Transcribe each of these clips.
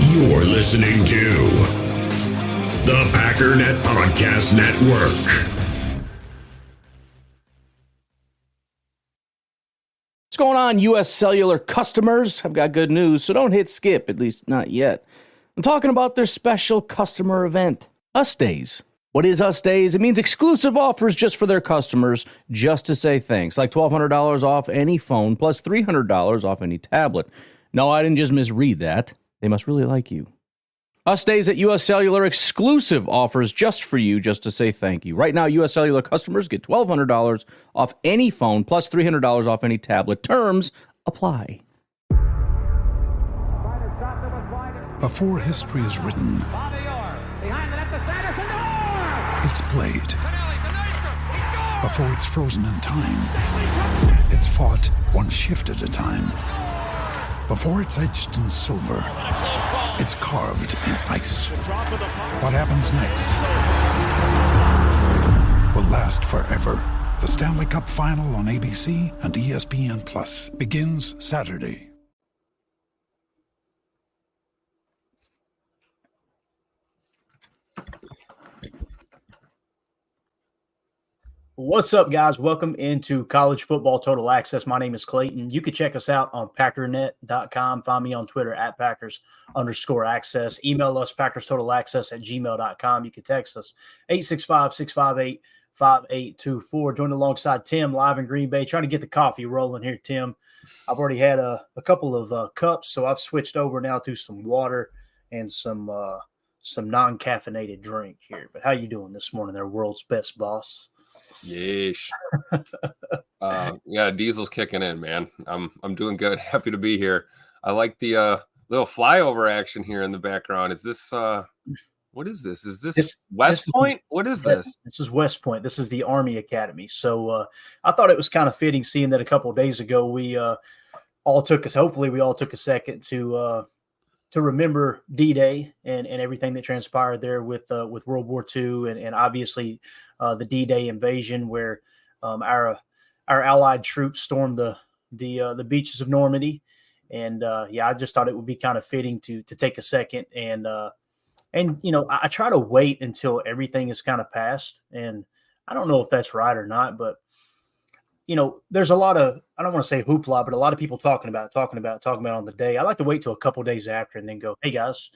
You're listening to the Packernet Podcast Network. What's going on, U.S. Cellular customers? I've got good news, so don't hit skip, at least not yet. I'm talking about their special customer event, Us Days. What is Us Days? It means exclusive offers just for their customers, just to say thanks, like $1,200 off any phone, plus $300 off any tablet. No, I didn't just misread that. They must really like you. Us Days at U.S. Cellular, exclusive offers just for you, just to say thank you. Right now, U.S. Cellular customers get $1,200 off any phone, plus $300 off any tablet. Terms apply. Before history is written, it's played. Before it's frozen in time, it's fought one shift at a time. Before it's etched in silver, it's carved in ice. What happens next will last forever. The Stanley Cup Final on ABC and ESPN Plus begins Saturday. What's up, guys? Welcome into College Football Total Access. My name is Clayton. You can check us out on Packernet.com. Find me on Twitter at Packers_access. Email us PackersTotalAccess@gmail.com. You can text us 865-658-5824. Join alongside Tim live in Green Bay. Trying to get the coffee rolling here, Tim. I've already had a couple of cups, so I've switched over now to some water and some non-caffeinated drink here. But how you doing this morning there, world's best boss? Yeesh. Yeah, Diesel's kicking in, man. I'm doing good. Happy to be here. I like the little flyover action here in the background. Is this what is this? Is this West Point? What is this? This is West Point. This is the Army Academy. So I thought it was kind of fitting, seeing that a couple of days ago we all took a second to remember D-Day and everything that transpired there with World War II and obviously the D-Day invasion, where our Allied troops stormed the beaches of Normandy. And I just thought it would be kind of fitting to take a second and I try to wait until everything is kind of passed. And I don't know if that's right or not, but there's a lot of, I don't want to say hoopla, but a lot of people talking about on the day. I like to wait till a couple days after and then go, hey guys,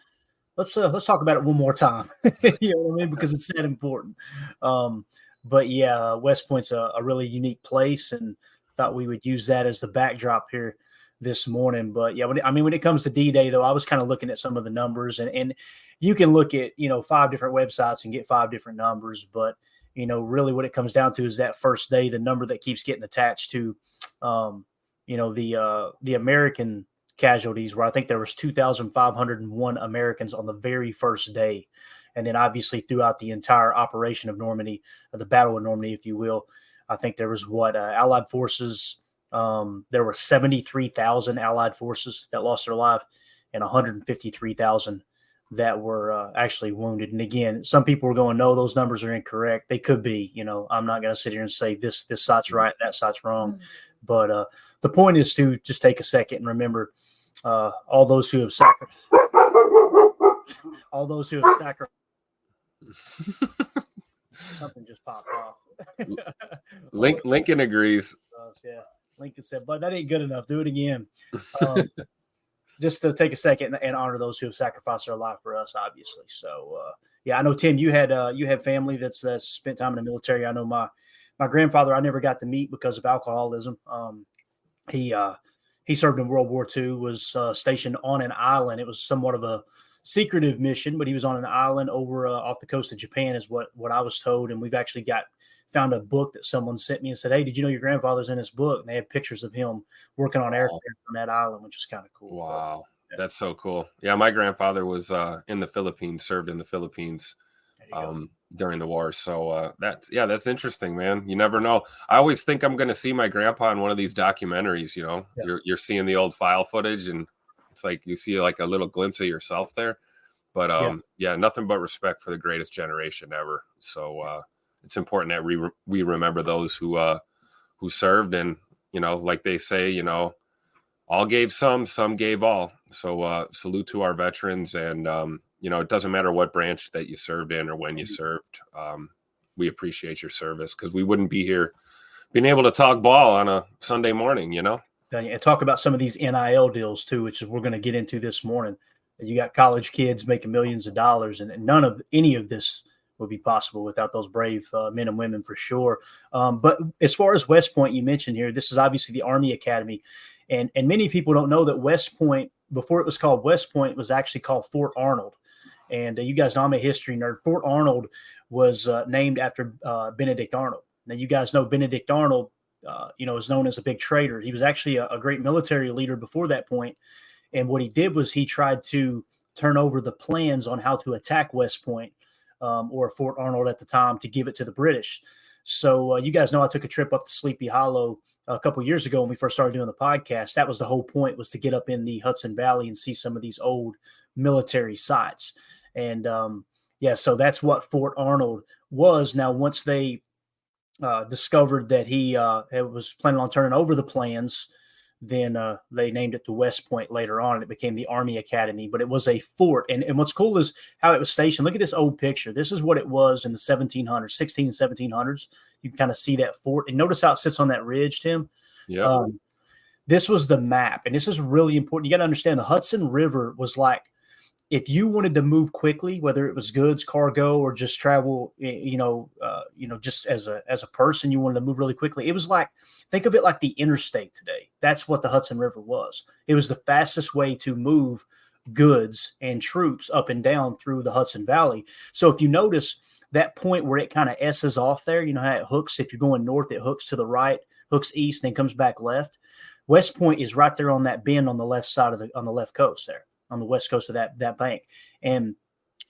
let's talk about it one more time. You know what I mean? Because it's that important. But yeah, West Point's a really unique place, and thought we would use that as the backdrop here this morning. But yeah, when it comes to D-Day though, I was kind of looking at some of the numbers, and you can look at, 5 different websites and get 5 different numbers, but really what it comes down to is that first day, the number that keeps getting attached to, the American casualties, where I think there was 2,501 Americans on the very first day. And then obviously throughout the entire operation of Normandy, the Battle of Normandy, if you will, I think there was Allied forces. There were 73,000 Allied forces that lost their life and 153,000 that were actually wounded. And again, some people were going, no, those numbers are incorrect. They could be, I'm not going to sit here and say this side's right, that side's wrong. Mm-hmm. But the point is to just take a second and remember all those who have sacrificed. Something just popped off. Lincoln agrees. Yeah, Lincoln said, but that ain't good enough. Do it again. Just to take a second and honor those who have sacrificed their life for us, obviously. So, I know, Tim, you had family that's spent time in the military. I know my grandfather, I never got to meet because of alcoholism. He served in World War II, was stationed on an island. It was somewhat of a secretive mission, but he was on an island over off the coast of Japan is what I was told. And we've actually found a book that someone sent me and said, hey, did you know your grandfather's in this book? And they had pictures of him working on aircraft on that island, which is kind of cool. Wow. But, that's so cool. Yeah. My grandfather was in the Philippines, served in the Philippines during the war. So that's interesting, man. You never know. I always think I'm going to see my grandpa in one of these documentaries, Yeah. You're seeing the old file footage and it's like you see like a little glimpse of yourself there. But nothing but respect for the greatest generation ever. So it's important that we remember those who served, and like they say, all gave some gave all. So salute to our veterans, and it doesn't matter what branch that you served in or when you served. We appreciate your service, because we wouldn't be here being able to talk ball on a Sunday morning, And talk about some of these NIL deals too, which is we're going to get into this morning. You got college kids making millions of dollars, and none of any of this would be possible without those brave men and women, for sure. But as far as West Point, you mentioned here, this is obviously the Army Academy, and many people don't know that West Point, before it was called West Point, was actually called Fort Arnold. And you guys know I'm a history nerd. Fort Arnold was named after Benedict Arnold. Now, you guys know Benedict Arnold, is known as a big traitor. He was actually a great military leader before that point. And what he did was he tried to turn over the plans on how to attack West Point, or Fort Arnold at the time, to give it to the British. So you guys know I took a trip up to Sleepy Hollow a couple years ago when we first started doing the podcast. That was the whole point, was to get up in the Hudson Valley and see some of these old military sites. And so that's what Fort Arnold was. Now, once they discovered that he was planning on turning over the plans, then they named it to West Point later on, and it became the Army Academy. But it was a fort. And what's cool is how it was stationed. Look at this old picture. This is what it was in the 1700s, 16 and 1700s. You can kind of see that fort. And notice how it sits on that ridge, Tim. Yeah. This was the map. And this is really important. You got to understand, the Hudson River was like, if you wanted to move quickly, whether it was goods, cargo, or just travel, just as a person, you wanted to move really quickly. It was like, think of it like the interstate today. That's what the Hudson River was. It was the fastest way to move goods and troops up and down through the Hudson Valley. So if you notice that point where it kind of S's off there, you know how it hooks. If you're going north, it hooks to the right, hooks east, then comes back left. West Point is right there on that bend on the left side on the left coast there, on the west coast of that bank. And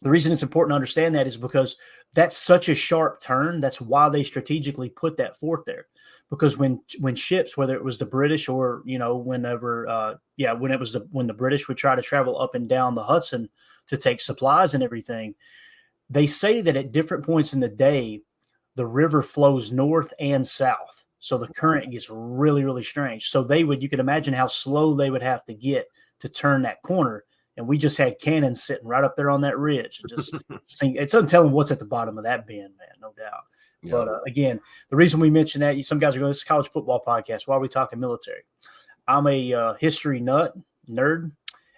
the reason it's important to understand that is because that's such a sharp turn. That's why they strategically put that fort there. Because when ships, whether it was the British or, when the British would try to travel up and down the Hudson to take supplies and everything, they say that at different points in the day, the river flows north and south. So the current gets really, really strange. So you could imagine how slow they would have to get to turn that corner. And we just had cannons sitting right up there on that ridge. Just it's untelling what's at the bottom of that bend, man, no doubt. Yeah. But again, the reason we mention that, some guys are going, this is a college football podcast. Why are we talking military? I'm a history nerd.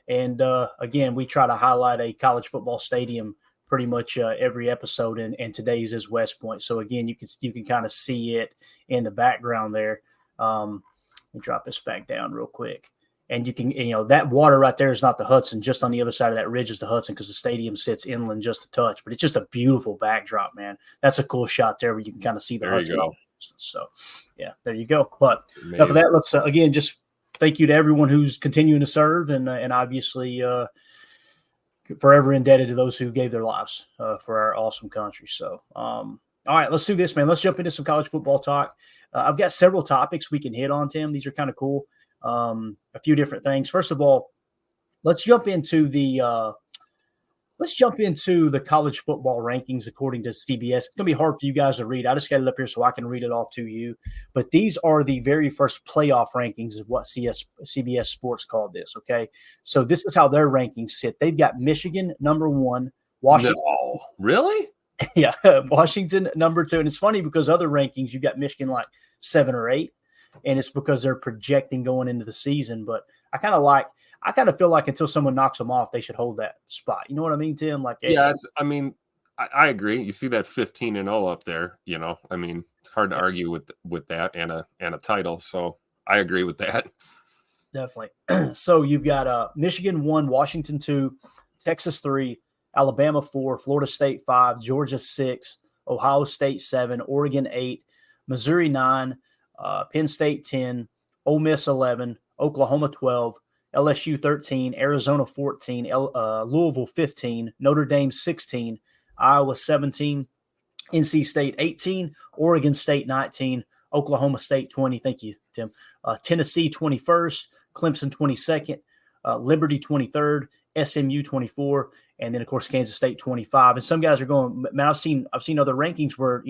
And again, we try to highlight a college football stadium pretty much every episode. And today's is West Point. So again, you can kind of see it in the background there. Let me drop this back down real quick. And you can, that water right there is not the Hudson. Just on the other side of that ridge is the Hudson, because the stadium sits inland just a touch. But it's just a beautiful backdrop, man. That's a cool shot there where you can kind of see the Hudson. There you go. So, yeah, there you go. But enough of that. Let's, again, just thank you to everyone who's continuing to serve, and obviously forever indebted to those who gave their lives for our awesome country. So, all right, let's do this, man. Let's jump into some college football talk. I've got several topics we can hit on, Tim. These are kind of cool. A few different things. First of all, let's jump into the college football rankings according to CBS. It's gonna be hard for you guys to read. I just got it up here so I can read it off to you. But these are the very first playoff rankings, is what CBS Sports called this. Okay, so this is how their rankings sit. They've got Michigan number 1, Washington. No, really? Yeah, Washington number 2. And it's funny because other rankings, you've got Michigan like 7 or 8. And it's because they're projecting going into the season. But I kind of feel like until someone knocks them off, they should hold that spot. You know what I mean, Tim? Like, yeah, I agree. You see that 15-0 up there. It's hard to argue with that and a title. So I agree with that. Definitely. So you've got Michigan 1, Washington 2, Texas 3, Alabama 4, Florida State 5, Georgia 6, Ohio State 7, Oregon 8, Missouri 9. Penn State 10, Ole Miss 11, Oklahoma 12, LSU 13, Arizona 14, Louisville 15, Notre Dame 16, Iowa 17, NC State 18, Oregon State 19, Oklahoma State 20. Thank you, Tim. Tennessee 21st, Clemson 22nd, Liberty 23rd, SMU 24, and then of course Kansas State 25. And some guys are going, man, I've seen other rankings where,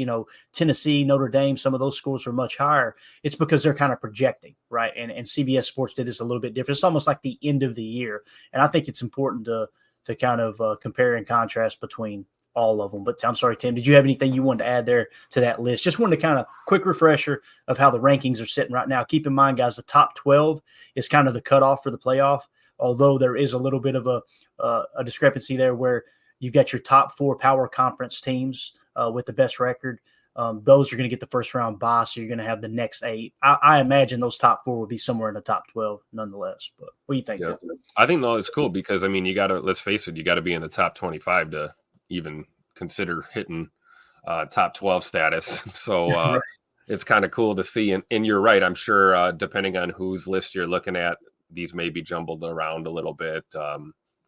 Tennessee, Notre Dame, some of those schools are much higher. It's because they're kind of projecting, right? And CBS Sports did this a little bit different. It's almost like the end of the year. And I think it's important to kind of compare and contrast between all of them. But I'm sorry, Tim, did you have anything you wanted to add there to that list? Just wanted to kind of quick refresher of how the rankings are sitting right now. Keep in mind, guys, the top 12 is kind of the cutoff for the playoff, although there is a little bit of a discrepancy there where you've got your top 4 power conference teams with the best record. Those are going to get the first round bye, so you're going to have the next 8. I imagine those top 4 will be somewhere in the top 12 nonetheless. But what do you think, Yeah. Tim? I think it's cool because, I mean, you got to, let's face it, you got to be in the top 25 to even consider hitting top 12 status. So Right. it's kind of cool to see. And you're right. I'm sure depending on whose list you're looking at, these may be jumbled around a little bit,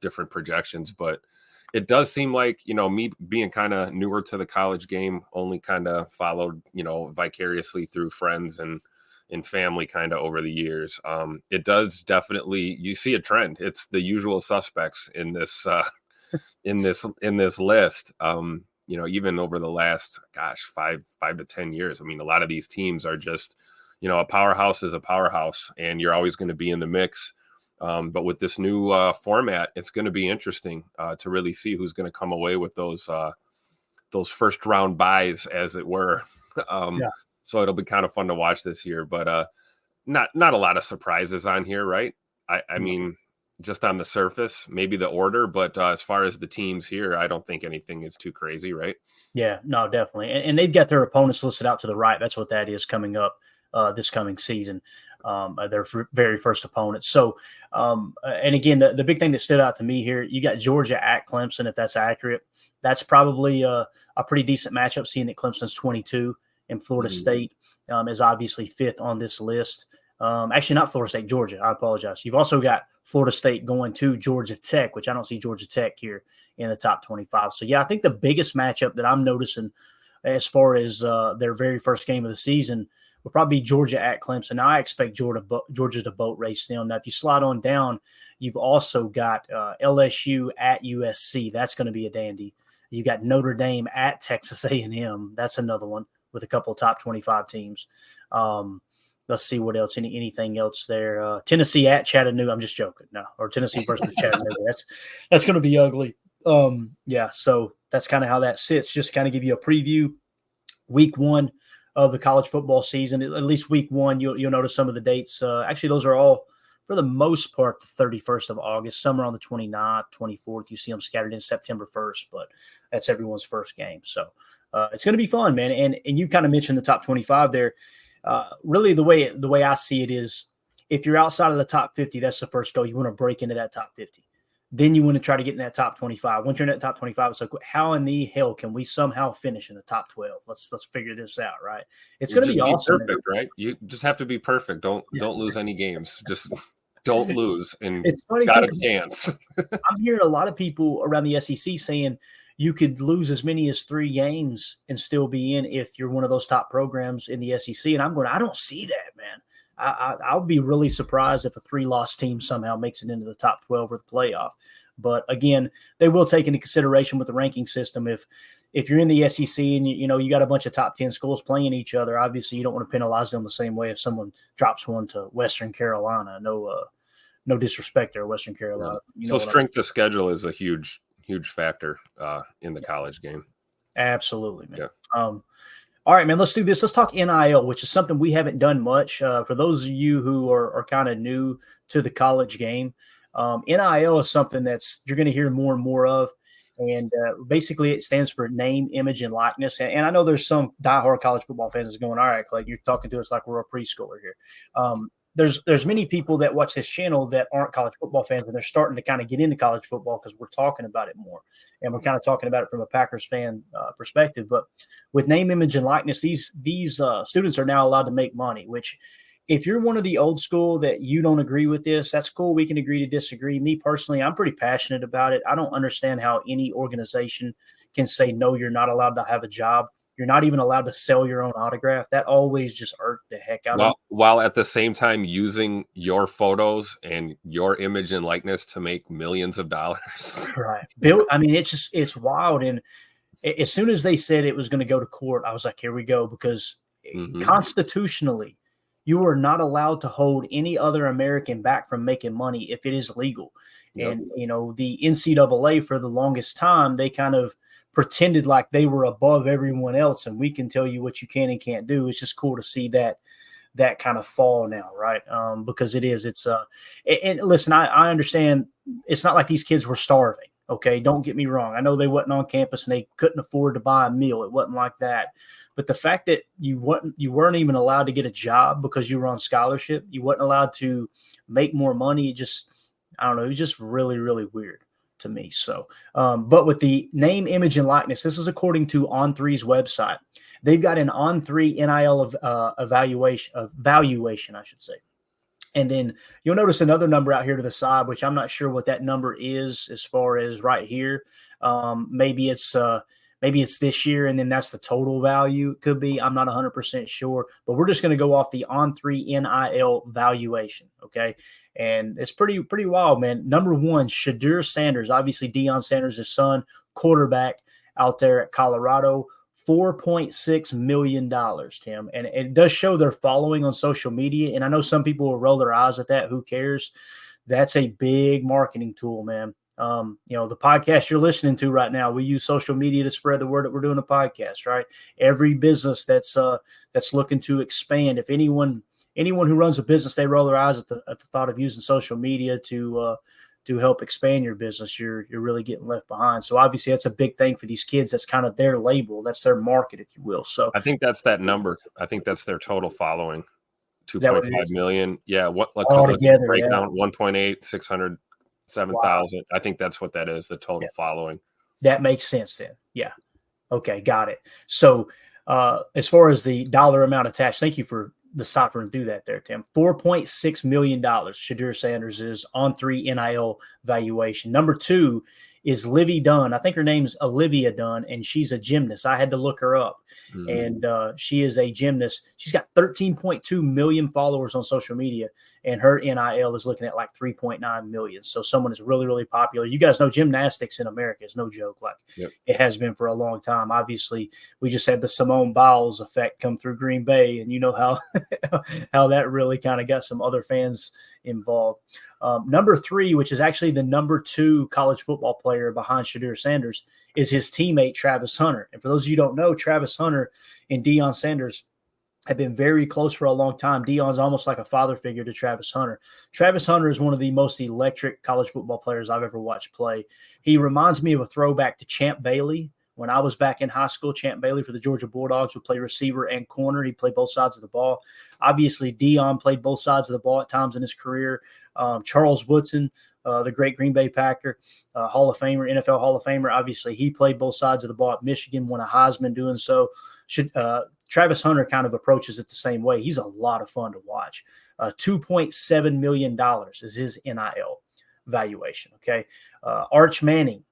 different projections, but it does seem like, me being kind of newer to the college game, only kind of followed, vicariously through friends and family kind of over the years. It does definitely, you see a trend. It's the usual suspects in this, in this list. Even over the last, 5 to 10 years. I mean, a lot of these teams are just, a powerhouse is a powerhouse, and you're always going to be in the mix. But with this new format, it's going to be interesting to really see who's going to come away with those first round buys, as it were. Yeah. So it'll be kind of fun to watch this year, but not a lot of surprises on here, right? I mean, just on the surface, maybe the order, but as far as the teams here, I don't think anything is too crazy, right? Yeah, no, definitely. And they've got their opponents listed out to the right. That's what that is coming up this coming season, their very first opponents. So, and again, the big thing that stood out to me here, you got Georgia at Clemson, if that's accurate. That's probably a pretty decent matchup, seeing that Clemson's 22 and Florida State is obviously 5th on this list. Actually, not Florida State, Georgia. I apologize. You've also got Florida State going to Georgia Tech, which I don't see Georgia Tech here in the top 25. So, yeah, I think the biggest matchup that I'm noticing as far as their very first game of the season will probably be Georgia at Clemson. Now, I expect Georgia to boat race them. Now, if you slide on down, you've also got LSU at USC. That's going to be a dandy. You got Notre Dame at Texas A&M. That's another one with a couple of top 25 teams. Let's see what else. Anything else there? Tennessee at Chattanooga. I'm just joking. No, or Tennessee versus Chattanooga. That's going to be ugly. Yeah. So that's kind of how that sits. Just kind of give you a preview. Week 1 of the college football season. At least week 1, you'll notice some of the dates. Actually, those are all, for the most part, the 31st of August. Some are on the 29th, 24th. You see them scattered in September 1st, but that's everyone's first game. So it's going to be fun, man. And you kind of mentioned the top 25 there. Really, the way I see it is, if you're outside of the top 50, that's the first goal. You want to break into that top 50. Then you want to try to get in that top 25. Once you're in that top 25, it's like, how in the hell can we somehow finish in the top 12? Let's figure this out, right? It's going to be awesome. Perfect, right? You just have to be perfect. Don't lose any games. Just don't lose, and it's funny, got a chance. I'm hearing a lot of people around the SEC saying you could lose as many as 3 games and still be in if you're one of those top programs in the SEC. And I'm going, I don't see that, man. I'll be really surprised if a 3-loss team somehow makes it into the top 12 or the playoff. But again, they will take into consideration with the ranking system. If you're in the SEC and you got a bunch of top 10 schools playing each other, obviously you don't want to penalize them the same way if someone drops one to Western Carolina. No disrespect there, Western Carolina. So strength of schedule is a huge factor in the college game. Absolutely, man. Yeah. All right, man, let's do this. Let's talk NIL, which is something we haven't done much. For those of you who are kind of new to the college game, NIL is something you're going to hear more and more of. And basically it stands for name, image, and likeness. And I know there's some diehard college football fans that's going, all right, Clay, you're talking to us like we're a preschooler here. There's many people that watch this channel that aren't college football fans, and they're starting to kind of get into college football because we're talking about it more. And we're kind of talking about it from a Packers fan perspective. But with name, image, and likeness, these students are now allowed to make money, which if you're one of the old school that you don't agree with this, that's cool. We can agree to disagree. Me personally, I'm pretty passionate about it. I don't understand how any organization can say, no, you're not allowed to have a job You're not even allowed to sell your own autograph. That always just irked the heck out of me. While at the same time using your photos and your image and likeness to make millions of dollars. Right. I mean, it's wild. And as soon as they said it was going to go to court, I was like, here we go, because constitutionally, you are not allowed to hold any other American back from making money if it is legal. Yep. And, the NCAA, for the longest time, they kind of pretended like they were above everyone else, and we can tell you what you can and can't do. It's just cool to see that kind of fall now, right? Because and listen, I understand it's not like these kids were starving. Okay, don't get me wrong. I know they wasn't on campus and they couldn't afford to buy a meal. It wasn't like that. But the fact that you weren't even allowed to get a job because you were on scholarship, you weren't allowed to make more money. I don't know. It was just really, really weird to me. So, but with the name, image, and likeness, this is according to On3's website. They've got an On3 NIL valuation, I should say. And then you'll notice another number out here to the side, which I'm not sure what that number is as far as right here. Maybe it's this year, and then that's the total value. It could be. I'm not 100% sure, but we're just going to go off the On3 NIL valuation, okay? And it's pretty wild, man. Number one, Shedeur Sanders, obviously Deion Sanders' son, quarterback out there at Colorado. $4.6 million, Tim. And it does show their following on social media. And I know some people will roll their eyes at that. Who cares? That's a big marketing tool, man. The podcast you're listening to right now, we use social media to spread the word that we're doing a podcast, right? Every business that's looking to expand, if anyone who runs a business, they roll their eyes at the thought of using social media to help expand your business, you're really getting left behind. So obviously that's a big thing for these kids. That's kind of their label. That's their market, if you will. So I think that's that number. I think that's their total following. 2.5 million. Yeah. All together, breakdown 1.8, 607,000. I think that's what that is. The total following. That makes sense then. Yeah. Okay. Got it. So as far as the dollar amount attached, thank you for deciphering through that there, Tim. $4.6 million, Shedeur Sanders is On3 NIL valuation. Number two is Livy Dunn. I think her name's Olivia Dunn, and she's a gymnast. I had to look her up, and she is a gymnast. She's got 13.2 million followers on social media, and her NIL is looking at like 3.9 million. So someone is really, really popular. You guys know gymnastics in America is no joke. Like it has been for a long time. Obviously, we just had the Simone Biles effect come through Green Bay, and you know how how that really kind of got some other fans involved. Number three, which is actually the number 2 college football player behind Shedeur Sanders, is his teammate, Travis Hunter. And for those of you who don't know, Travis Hunter and Deion Sanders have been very close for a long time. Deion's almost like a father figure to Travis Hunter. Travis Hunter is one of the most electric college football players I've ever watched play. He reminds me of a throwback to Champ Bailey. When I was back in high school, Champ Bailey for the Georgia Bulldogs would play receiver and corner. He played both sides of the ball. Obviously, Deion played both sides of the ball at times in his career. Charles Woodson, the great Green Bay Packer, Hall of Famer, NFL Hall of Famer. Obviously, he played both sides of the ball at Michigan, won a Heisman doing so. Travis Hunter kind of approaches it the same way. He's a lot of fun to watch. $2.7 million is his NIL valuation, okay? Arch Manning,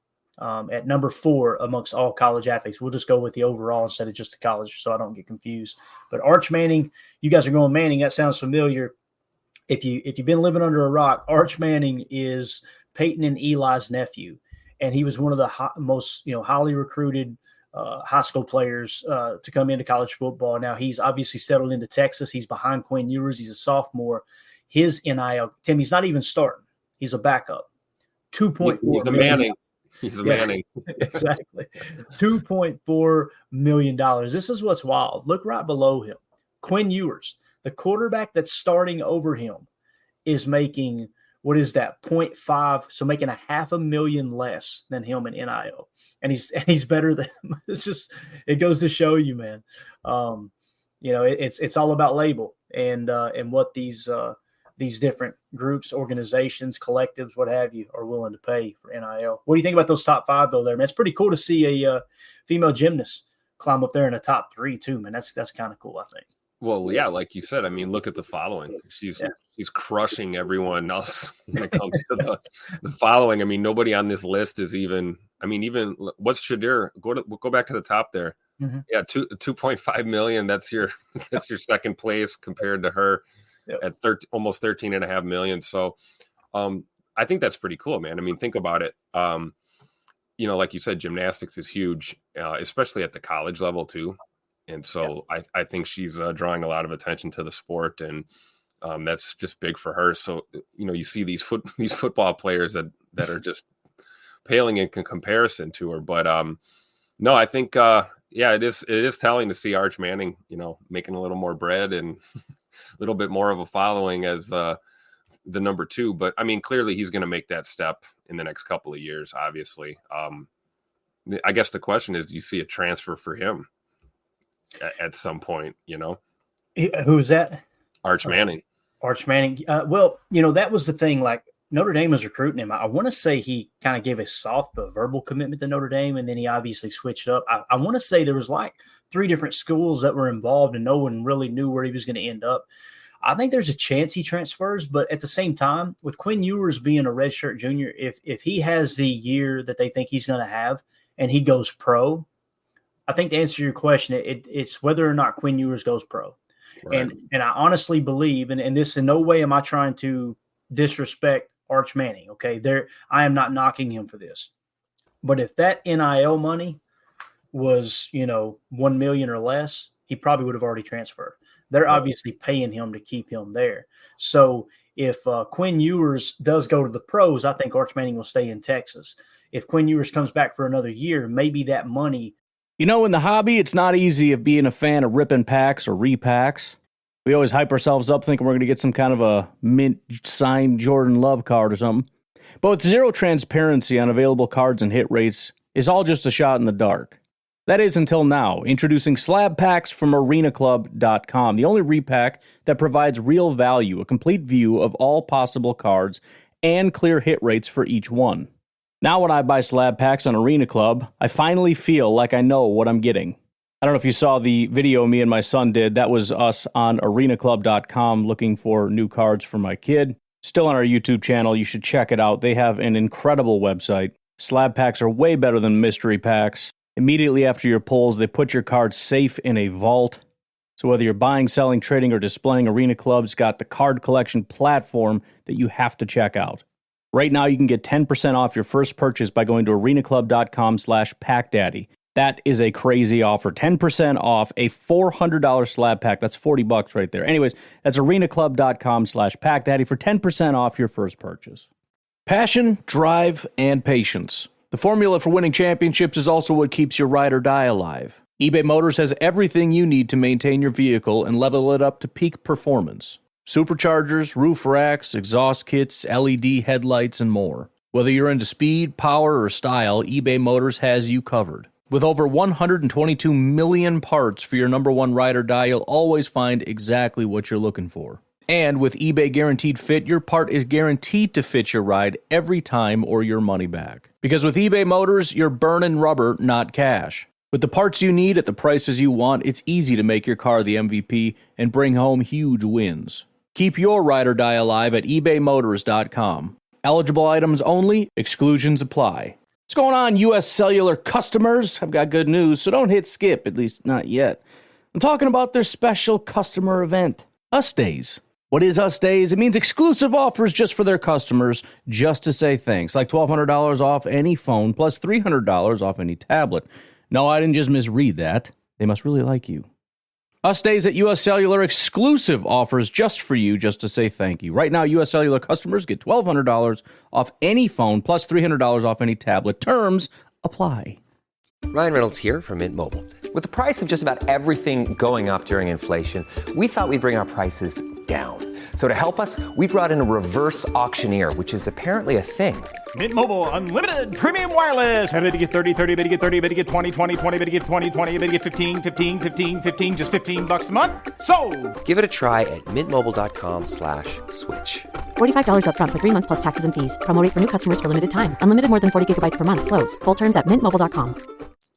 at number 4 amongst all college athletes. We'll just go with the overall instead of just the college so I don't get confused. But Arch Manning, you guys are going Manning. That sounds familiar. If you've been living under a rock, Arch Manning is Peyton and Eli's nephew, and he was one of the most highly recruited high school players to come into college football. Now he's obviously settled into Texas. He's behind Quinn Ewers. He's a sophomore. His NIL, Tim, he's not even starting. He's a backup. 2.4 He's a Manning. He's a Manning. Exactly. $2.4 million. This is what's wild. Look right below him. Quinn Ewers, the quarterback that's starting over him, is making, what is that, 0.5, so making $500,000 less than him in NIL. And he's better than him. It goes to show you, man. It's all about label and what these different groups, organizations, collectives, what have you, are willing to pay for NIL. What do you think about those top 5 though there, man? It's pretty cool to see a female gymnast climb up there in the top 3 too, man. That's kind of cool, I think. Well, yeah, like you said, I mean, look at the following. She's crushing everyone else when it comes to the following. I mean, nobody on this list is even what's Shedeur? Go back to the top there. Yeah, 2.5 million. That's your second place compared to her at almost 13.5 million. So I think that's pretty cool, man. I mean, think about it. Like you said, gymnastics is huge, especially at the college level too. And so I think she's drawing a lot of attention to the sport, and that's just big for her. So, you see these football players that are just paling in comparison to her. But no, I think, it is telling to see Arch Manning, making a little more bread and a little bit more of a following as the number 2. But I mean, clearly he's going to make that step in the next couple of years, obviously. I guess the question is, do you see a transfer for him at some point, Who's that? Arch Manning. Arch Manning. Well, that was the thing. Like, Notre Dame was recruiting him. I want to say he kind of gave a soft but verbal commitment to Notre Dame, and then he obviously switched up. I want to say there was like 3 different schools that were involved, and no one really knew where he was going to end up. I think there's a chance he transfers, but at the same time, with Quinn Ewers being a redshirt junior, if he has the year that they think he's going to have and he goes pro, I think to answer your question, it's whether or not Quinn Ewers goes pro. Right. And I honestly believe, and this in no way am I trying to disrespect Arch Manning, okay? I am not knocking him for this. But if that NIL money was, $1 million or less, he probably would have already transferred. They're obviously paying him to keep him there. So if Quinn Ewers does go to the pros, I think Arch Manning will stay in Texas. If Quinn Ewers comes back for another year, maybe that money. In the hobby, it's not easy of being a fan of ripping packs or repacks. We always hype ourselves up thinking we're going to get some kind of a mint signed Jordan Love card or something. But with zero transparency on available cards and hit rates, it's all just a shot in the dark. That is until now. Introducing slab packs from arenaclub.com, the only repack that provides real value, a complete view of all possible cards, and clear hit rates for each one. Now when I buy slab packs on Arena Club, I finally feel like I know what I'm getting. I don't know if you saw the video me and my son did. That was us on arenaclub.com looking for new cards for my kid. Still on our YouTube channel. You should check it out. They have an incredible website. Slab packs are way better than mystery packs. Immediately after your pulls, they put your cards safe in a vault. So whether you're buying, selling, trading, or displaying, Arena Club's got the card collection platform that you have to check out. Right now, you can get 10% off your first purchase by going to arenaclub.com/packdaddy. That is a crazy offer. 10% off a $400 slab pack. That's $40 right there. Anyways, that's arenaclub.com/packdaddy for 10% off your first purchase. Passion, drive, and patience. The formula for winning championships is also what keeps your ride or die alive. eBay Motors has everything you need to maintain your vehicle and level it up to peak performance. Superchargers, roof racks, exhaust kits, LED headlights, and more. Whether you're into speed, power, or style, eBay Motors has you covered. With over 122 million parts for your number one ride or die, you'll always find exactly what you're looking for. And with eBay Guaranteed Fit, your part is guaranteed to fit your ride every time or your money back. Because with eBay Motors, you're burning rubber, not cash. With the parts you need at the prices you want, it's easy to make your car the MVP and bring home huge wins. Keep your ride or die alive at ebaymotors.com. Eligible items only, exclusions apply. What's going on, U.S. Cellular customers? I've got good news, so don't hit skip, at least not yet. I'm talking about their special customer event, Us Days. What is Us Days? It means exclusive offers just for their customers, just to say thanks, like $1,200 off any phone, plus $300 off any tablet. No, I didn't just misread that. They must really like you. Us Days at U.S. Cellular, exclusive offers just for you, just to say thank you. Right now, U.S. Cellular customers get $1,200 off any phone, plus $300 off any tablet. Terms apply. Ryan Reynolds here from Mint Mobile. With the price of just about everything going up during inflation, we thought we'd bring our prices down. So to help us, we brought in a reverse auctioneer, which is apparently a thing. Mint Mobile Unlimited Premium Wireless. How to get 30, 30, bit to get 30, bit to get 20, 20, 20, bit to get 20, 20, bit to get 15, 15, 15, 15, just $15 a month? Sold! Give it a try at mintmobile.com/switch. $45 up front for 3 months plus taxes and fees. Promo rate for new customers for limited time. Unlimited more than 40 gigabytes per month. Slows full terms at mintmobile.com.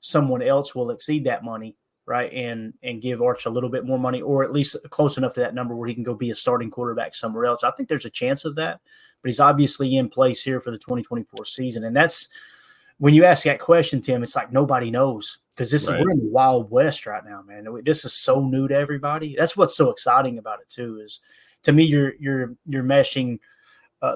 Someone else will exceed that money, right, and give Arch a little bit more money, or at least close enough to that number where he can go be a starting quarterback somewhere else. I think there's a chance of that, but he's obviously in place here for the 2024 season. And that's when you ask that question, Tim, it's like nobody knows. because this is Right. we're in the Wild West right now, man. This is so new to everybody. That's what's so exciting about it too. Is to me, you're meshing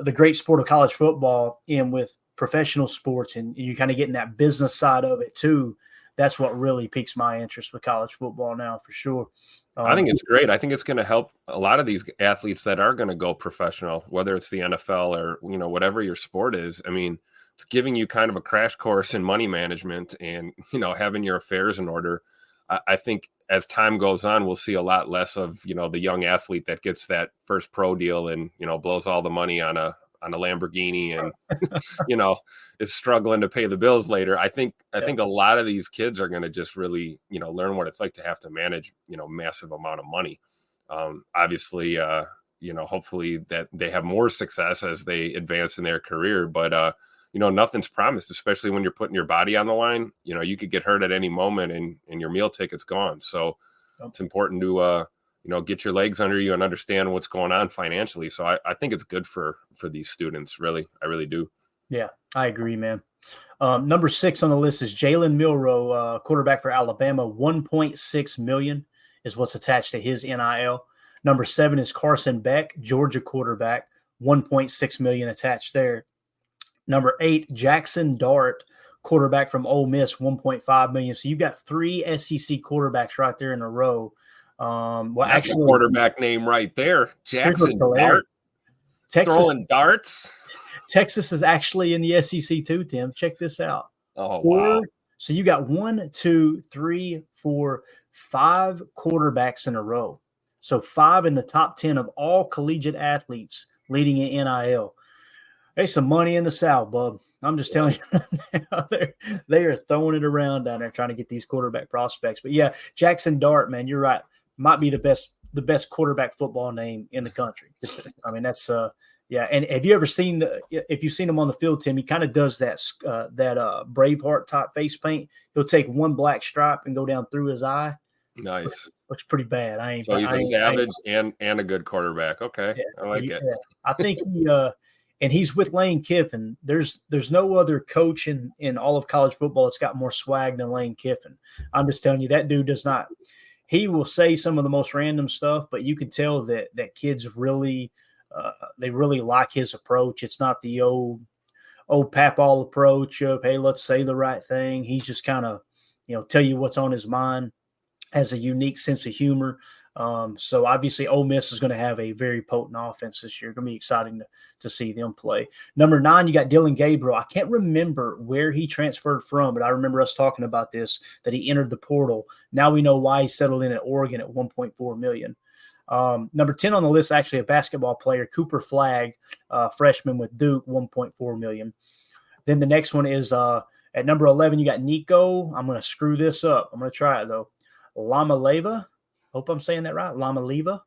the great sport of college football in with professional sports, and you're kind of getting that business side of it too. That's what really piques my interest with college football now, for sure. I think it's great. I think it's going to help a lot of these athletes that are going to go professional, whether it's the NFL or, whatever your sport is. I mean, it's giving you kind of a crash course in money management and, having your affairs in order. I think as time goes on, we'll see a lot less of, the young athlete that gets that first pro deal and, blows all the money on a Lamborghini and, is struggling to pay the bills later. I think a lot of these kids are going to just really, learn what it's like to have to manage, massive amount of money. Obviously, hopefully that they have more success as they advance in their career, but, nothing's promised, especially when you're putting your body on the line. You could get hurt at any moment and your meal ticket's gone. So it's important to, get your legs under you and understand what's going on financially. So I think it's good for these students. Really. I really do. Yeah, I agree, man. Number 6 on the list is Jalen Milroe, quarterback for Alabama. $1.6 million is what's attached to his NIL. Number 7 is Carson Beck, Georgia quarterback. $1.6 million attached there. Number 8, Jackson Dart, quarterback from Ole Miss. $1.5 million. So you've got 3 SEC quarterbacks right there in a row. That's actually a quarterback name right there, Jackson Dart. Texas, throwing darts. Texas is actually in the SEC too, Tim. Check this out. Oh, wow. So you got 1, 2, 3, 4, 5 quarterbacks in a row. So 5 in the top 10 of all collegiate athletes leading in NIL. There's some money in the South, bub. I'm just telling you, they are throwing it around down there trying to get these quarterback prospects. But yeah, Jackson Dart, man, you're right. Might be the best quarterback football name in the country. I mean, that's yeah. And have you ever seen if you've seen him on the field, Tim, he kind of does that Braveheart type face paint. He'll take one black stripe and go down through his eye. Nice. Looks pretty bad. So he's a savage and a good quarterback. Okay. Yeah, I like it. I think and he's with Lane Kiffin. There's no other coach in all of college football that's got more swag than Lane Kiffin. I'm just telling you, that dude does not. He will say some of the most random stuff, but you can tell that kids really they really like his approach. It's not the old papal approach of, hey, let's say the right thing. He's just kind of, tell you what's on his mind, has a unique sense of humor. So obviously Ole Miss is going to have a very potent offense this year. Going to be exciting to see them play. Number 9, you got Dylan Gabriel. I can't remember where he transferred from, but I remember us talking about this, that he entered the portal. Now we know why he settled in at Oregon at $1.4 million. Number 10 on the list, actually a basketball player, Cooper Flagg, freshman with Duke, $1.4 million. Then the next one is at number 11, you got Nico. I'm going to screw this up. I'm going to try it though. Lamaleva. Hope I'm saying that right. Lamaleva.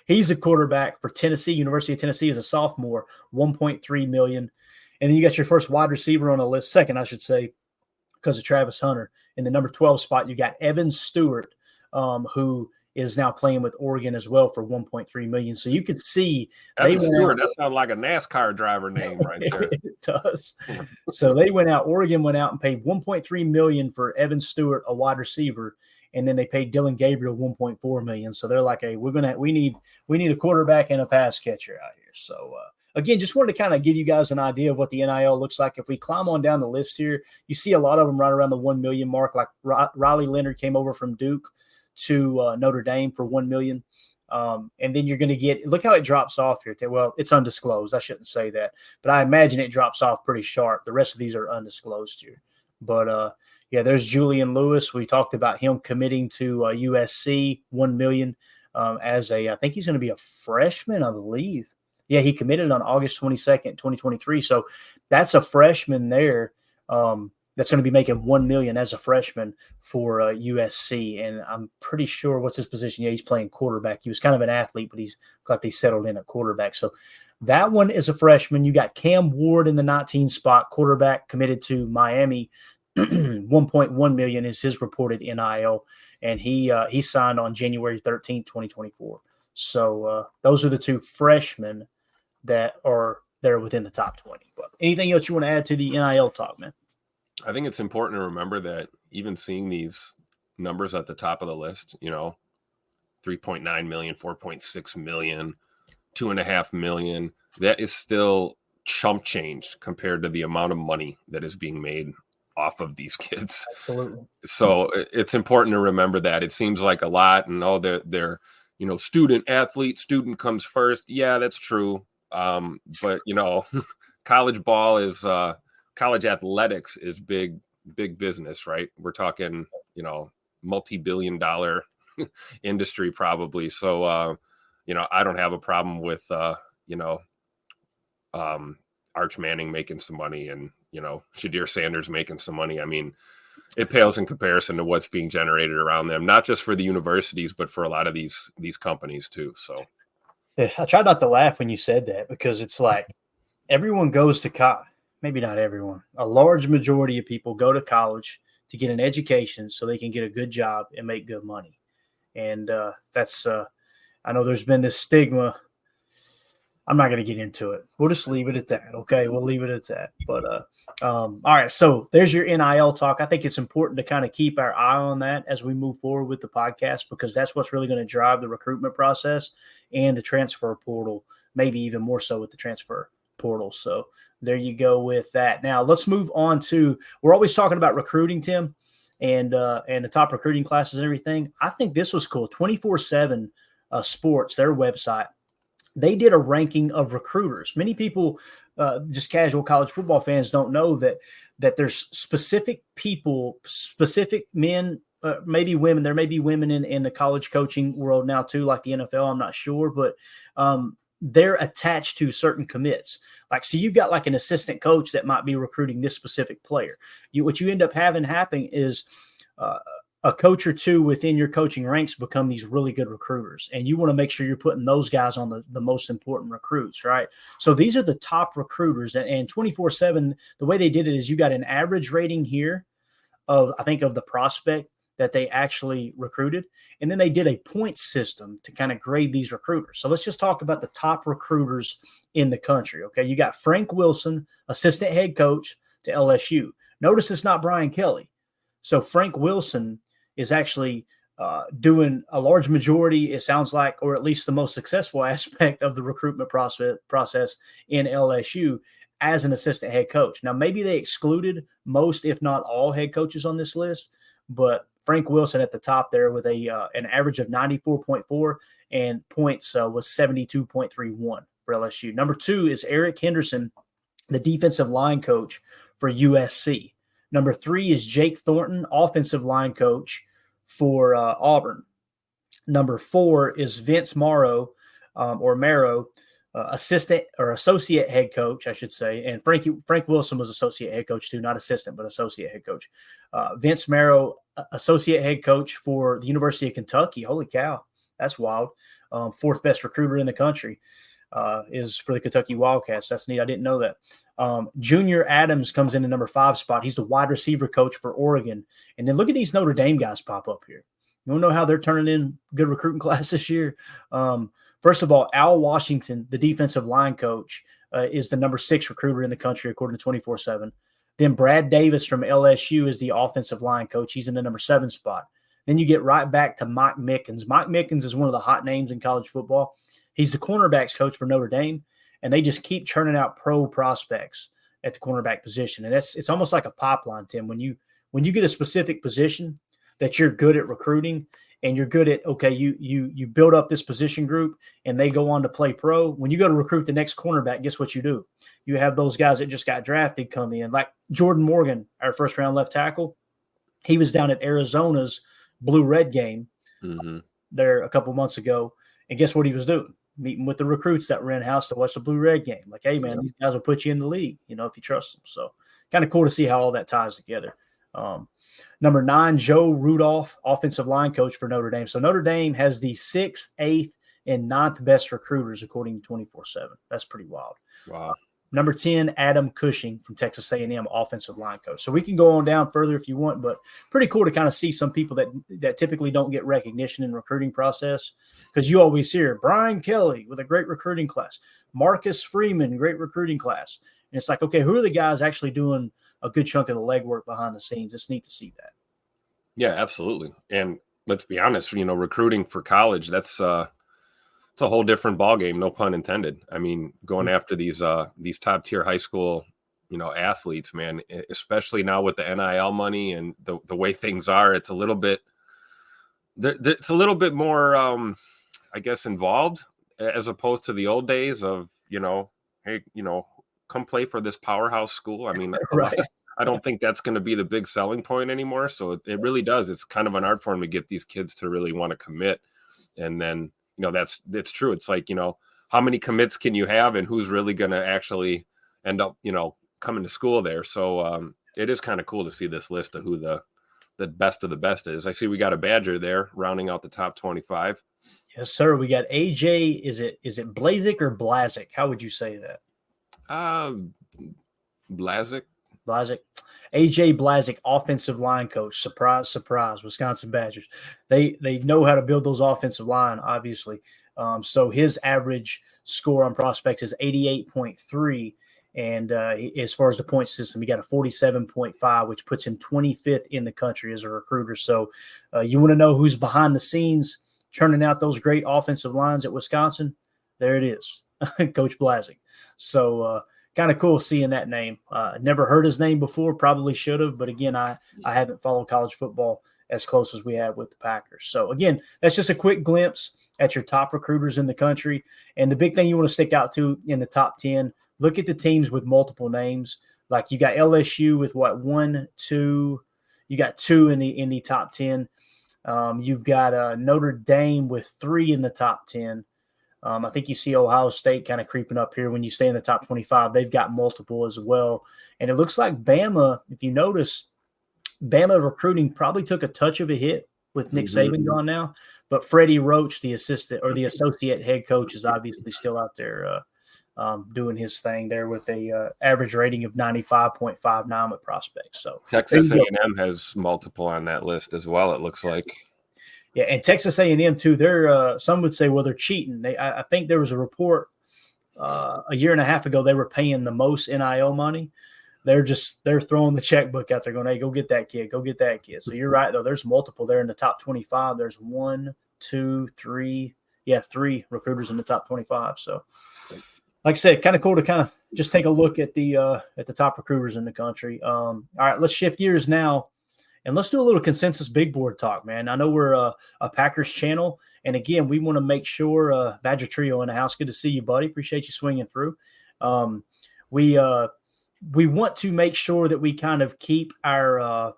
He's a quarterback for Tennessee, University of Tennessee, as a sophomore, $1.3 million. And then you got your first wide receiver on the list, second, I should say, because of Travis Hunter. In the number 12 spot, you got Evan Stewart, who is now playing with Oregon as well for $1.3 million. So you could see Evan Stewart, that sounds like a NASCAR driver name right there. It does. So Oregon went out and paid $1.3 million for Evan Stewart, a wide receiver, and then they paid Dylan Gabriel $1.4 million. So they're like, hey, we need a quarterback and a pass catcher out here. So again, just wanted to kind of give you guys an idea of what the NIL looks like. If we climb on down the list here, you see a lot of them right around the 1 million mark. Like Riley Leonard came over from Duke to Notre Dame for $1 million. And then you're going to get, look how it drops off here. Well, it's undisclosed. I shouldn't say that, but I imagine it drops off pretty sharp. The rest of these are undisclosed here. But there's Julian Lewis. We talked about him committing to USC, $1 million I think he's going to be a freshman, I believe. Yeah, he committed on August 22nd, 2023. So that's a freshman there. That's going to be making $1 million as a freshman for USC, and I'm pretty sure what's his position. Yeah, he's playing quarterback. He was kind of an athlete, but he's like they settled in at quarterback. So that one is a freshman. You got Cam Ward in the 19 spot, quarterback, committed to Miami. $1.1 million is his reported NIL, and he signed on January 13th, 2024. So those are the 2 freshmen that are there within the top 20. But anything else you want to add to the NIL talk, man? I think it's important to remember that even seeing these numbers at the top of the list, 3.9 million, 4.6 million, 2.5 million, that is still chump change compared to the amount of money that is being made off of these kids. Absolutely. So it's important to remember that. It seems like a lot, and they're student athlete, student comes first. Yeah, that's true. But college ball is college athletics is big business, right? We're talking, multi-billion dollar industry probably. So I don't have a problem with Arch Manning making some money and Shadir Sanders making some money. I mean, it pales in comparison to what's being generated around them, not just for the universities, but for a lot of these companies too. So Yeah, I tried not to laugh when you said that, because it's like everyone goes to college. Maybe not everyone. A large majority of people go to college to get an education so they can get a good job and make good money. And that's I know there's been this stigma. I'm not going to get into it. We'll just leave it at that. Okay. We'll leave it at that. But all right. So there's your NIL talk. I think it's important to kind of keep our eye on that as we move forward with the podcast, because that's what's really going to drive the recruitment process and the transfer portal, maybe even more so with the transfer portal. So there you go with that. Now let's move on to, we're always talking about recruiting, Tim, and the top recruiting classes and everything. I think this was cool. 24/7 Sports, their website, they did a ranking of recruiters. Many people, just casual college football fans, don't know that there's specific people, specific men, maybe women. There may be women in the college coaching world now too, like the NFL. I'm not sure, but they're attached to certain commits. Like, so you've got like an assistant coach that might be recruiting this specific player. What you end up having happen is a coach or two within your coaching ranks become these really good recruiters. And you want to make sure you're putting those guys on the most important recruits, right? So these are the top recruiters. And 24/7, the way they did it is you got an average rating here of, I think, of the prospect that they actually recruited. And then they did a point system to kind of grade these recruiters. So let's just talk about the top recruiters in the country. Okay. You got Frank Wilson, assistant head coach to LSU. Notice it's not Brian Kelly. So Frank Wilson is actually doing a large majority, it sounds like, or at least the most successful aspect of the recruitment process in LSU as an assistant head coach. Now, maybe they excluded most, if not all, head coaches on this list, but Frank Wilson at the top there with an average of 94.4 and points was 72.31 for LSU. Number 2 is Eric Henderson, the defensive line coach for USC. Number 3 is Jake Thornton, offensive line coach for Auburn. Number 4 is Vince Marrow, assistant or associate head coach, I should say. And Frank Wilson was associate head coach too, not assistant, but associate head coach. Vince Marrow, associate head coach for the University of Kentucky. Holy cow, that's wild. 4th best recruiter in the country is for the Kentucky Wildcats. That's neat. I didn't know that. Junior Adams comes in at number 5 spot. He's the wide receiver coach for Oregon. And then look at these Notre Dame guys pop up here. You want to know how they're turning in good recruiting class this year? First of all, Al Washington, the defensive line coach, is the number 6 recruiter in the country, according to 24/7. Then Brad Davis from LSU is the offensive line coach. He's in the number 7 spot. Then you get right back to Mike Mickens. Mike Mickens is one of the hot names in college football. He's the cornerbacks coach for Notre Dame. And they just keep churning out pro prospects at the cornerback position. And it's almost like a pipeline, Tim. When you get a specific position that you're good at recruiting and you're good at, okay, you build up this position group and they go on to play pro. When you go to recruit the next cornerback, guess what you do? You have those guys that just got drafted come in. Like Jordan Morgan, our first round left tackle. He was down at Arizona's Blue-Red game there a couple months ago. And guess what he was doing? Meeting with the recruits that were in house to watch the Blue-Red game. Like, hey, man, these guys will put you in the league, if you trust them. So kind of cool to see how all that ties together. Number 9, Joe Rudolph, offensive line coach for Notre Dame. So Notre Dame has the 6th, 8th, and 9th best recruiters, according to 24/7. That's pretty wild. Wow. Number 10, Adam Cushing from Texas A&M, offensive line coach. So we can go on down further if you want, but pretty cool to kind of see some people that typically don't get recognition in the recruiting process, because you always hear Brian Kelly with a great recruiting class, Marcus Freeman, great recruiting class. And it's like, okay, who are the guys actually doing a good chunk of the legwork behind the scenes? It's neat to see that. Yeah, absolutely. And let's be honest, recruiting for college, it's a whole different ballgame, no pun intended. I mean, going after these top tier high school, athletes, man, especially now with the NIL money and the way things are, it's a little bit more, I guess, involved, as opposed to the old days of, hey, come play for this powerhouse school. I mean, Right. I don't think that's going to be the big selling point anymore. So it really does. It's kind of an art form to get these kids to really want to commit. And then, that's true. It's like, how many commits can you have and who's really going to actually end up, coming to school there. So it is kind of cool to see this list of who the best of the best is. I see we got a Badger there rounding out the top 25. Yes, sir. We got AJ. Is it Blazik or Blazik? How would you say that? Blazik. AJ Blazik, offensive line coach. Surprise, surprise, Wisconsin Badgers. They know how to build those offensive line, obviously. So his average score on prospects is 88.3. And as far as the point system, he got a 47.5, which puts him 25th in the country as a recruiter. So you want to know who's behind the scenes churning out those great offensive lines at Wisconsin? There it is, Coach Blazik. So kind of cool seeing that name. Never heard his name before, probably should have. But again, I haven't followed college football as close as we have with the Packers. So again, that's just a quick glimpse at your top recruiters in the country. And the big thing you want to stick out to in the top 10, look at the teams with multiple names. Like you got LSU with one, two. You got two in the top 10. You've got Notre Dame with 3 in the top 10. I think you see Ohio State kind of creeping up here when you stay in the top 25. They've got multiple as well. And it looks like Bama, if you notice, Bama recruiting probably took a touch of a hit with Nick Saban gone now. But Freddie Roach, the associate head coach, is obviously still out there doing his thing there with a average rating of 95.59 with prospects. So Texas A&M has multiple on that list as well, it looks like. Yeah, and Texas A&M too. They're some would say, well, they're cheating. I think there was a report a year and a half ago. They were paying the most NIL money. They're throwing the checkbook out there, going, "Hey, go get that kid, go get that kid." So you're right though. There's multiple there in the top 25. There's 1, 2, 3. Yeah, 3 recruiters in the top 25. So, like I said, kind of cool to kind of just take a look at the top recruiters in the country. All right, let's shift gears now. And let's do a little consensus big board talk, man. I know we're a Packers channel. And again, we want to make sure Badger Trio in the house. Good to see you, buddy. Appreciate you swinging through. We want to make sure that we kind of keep our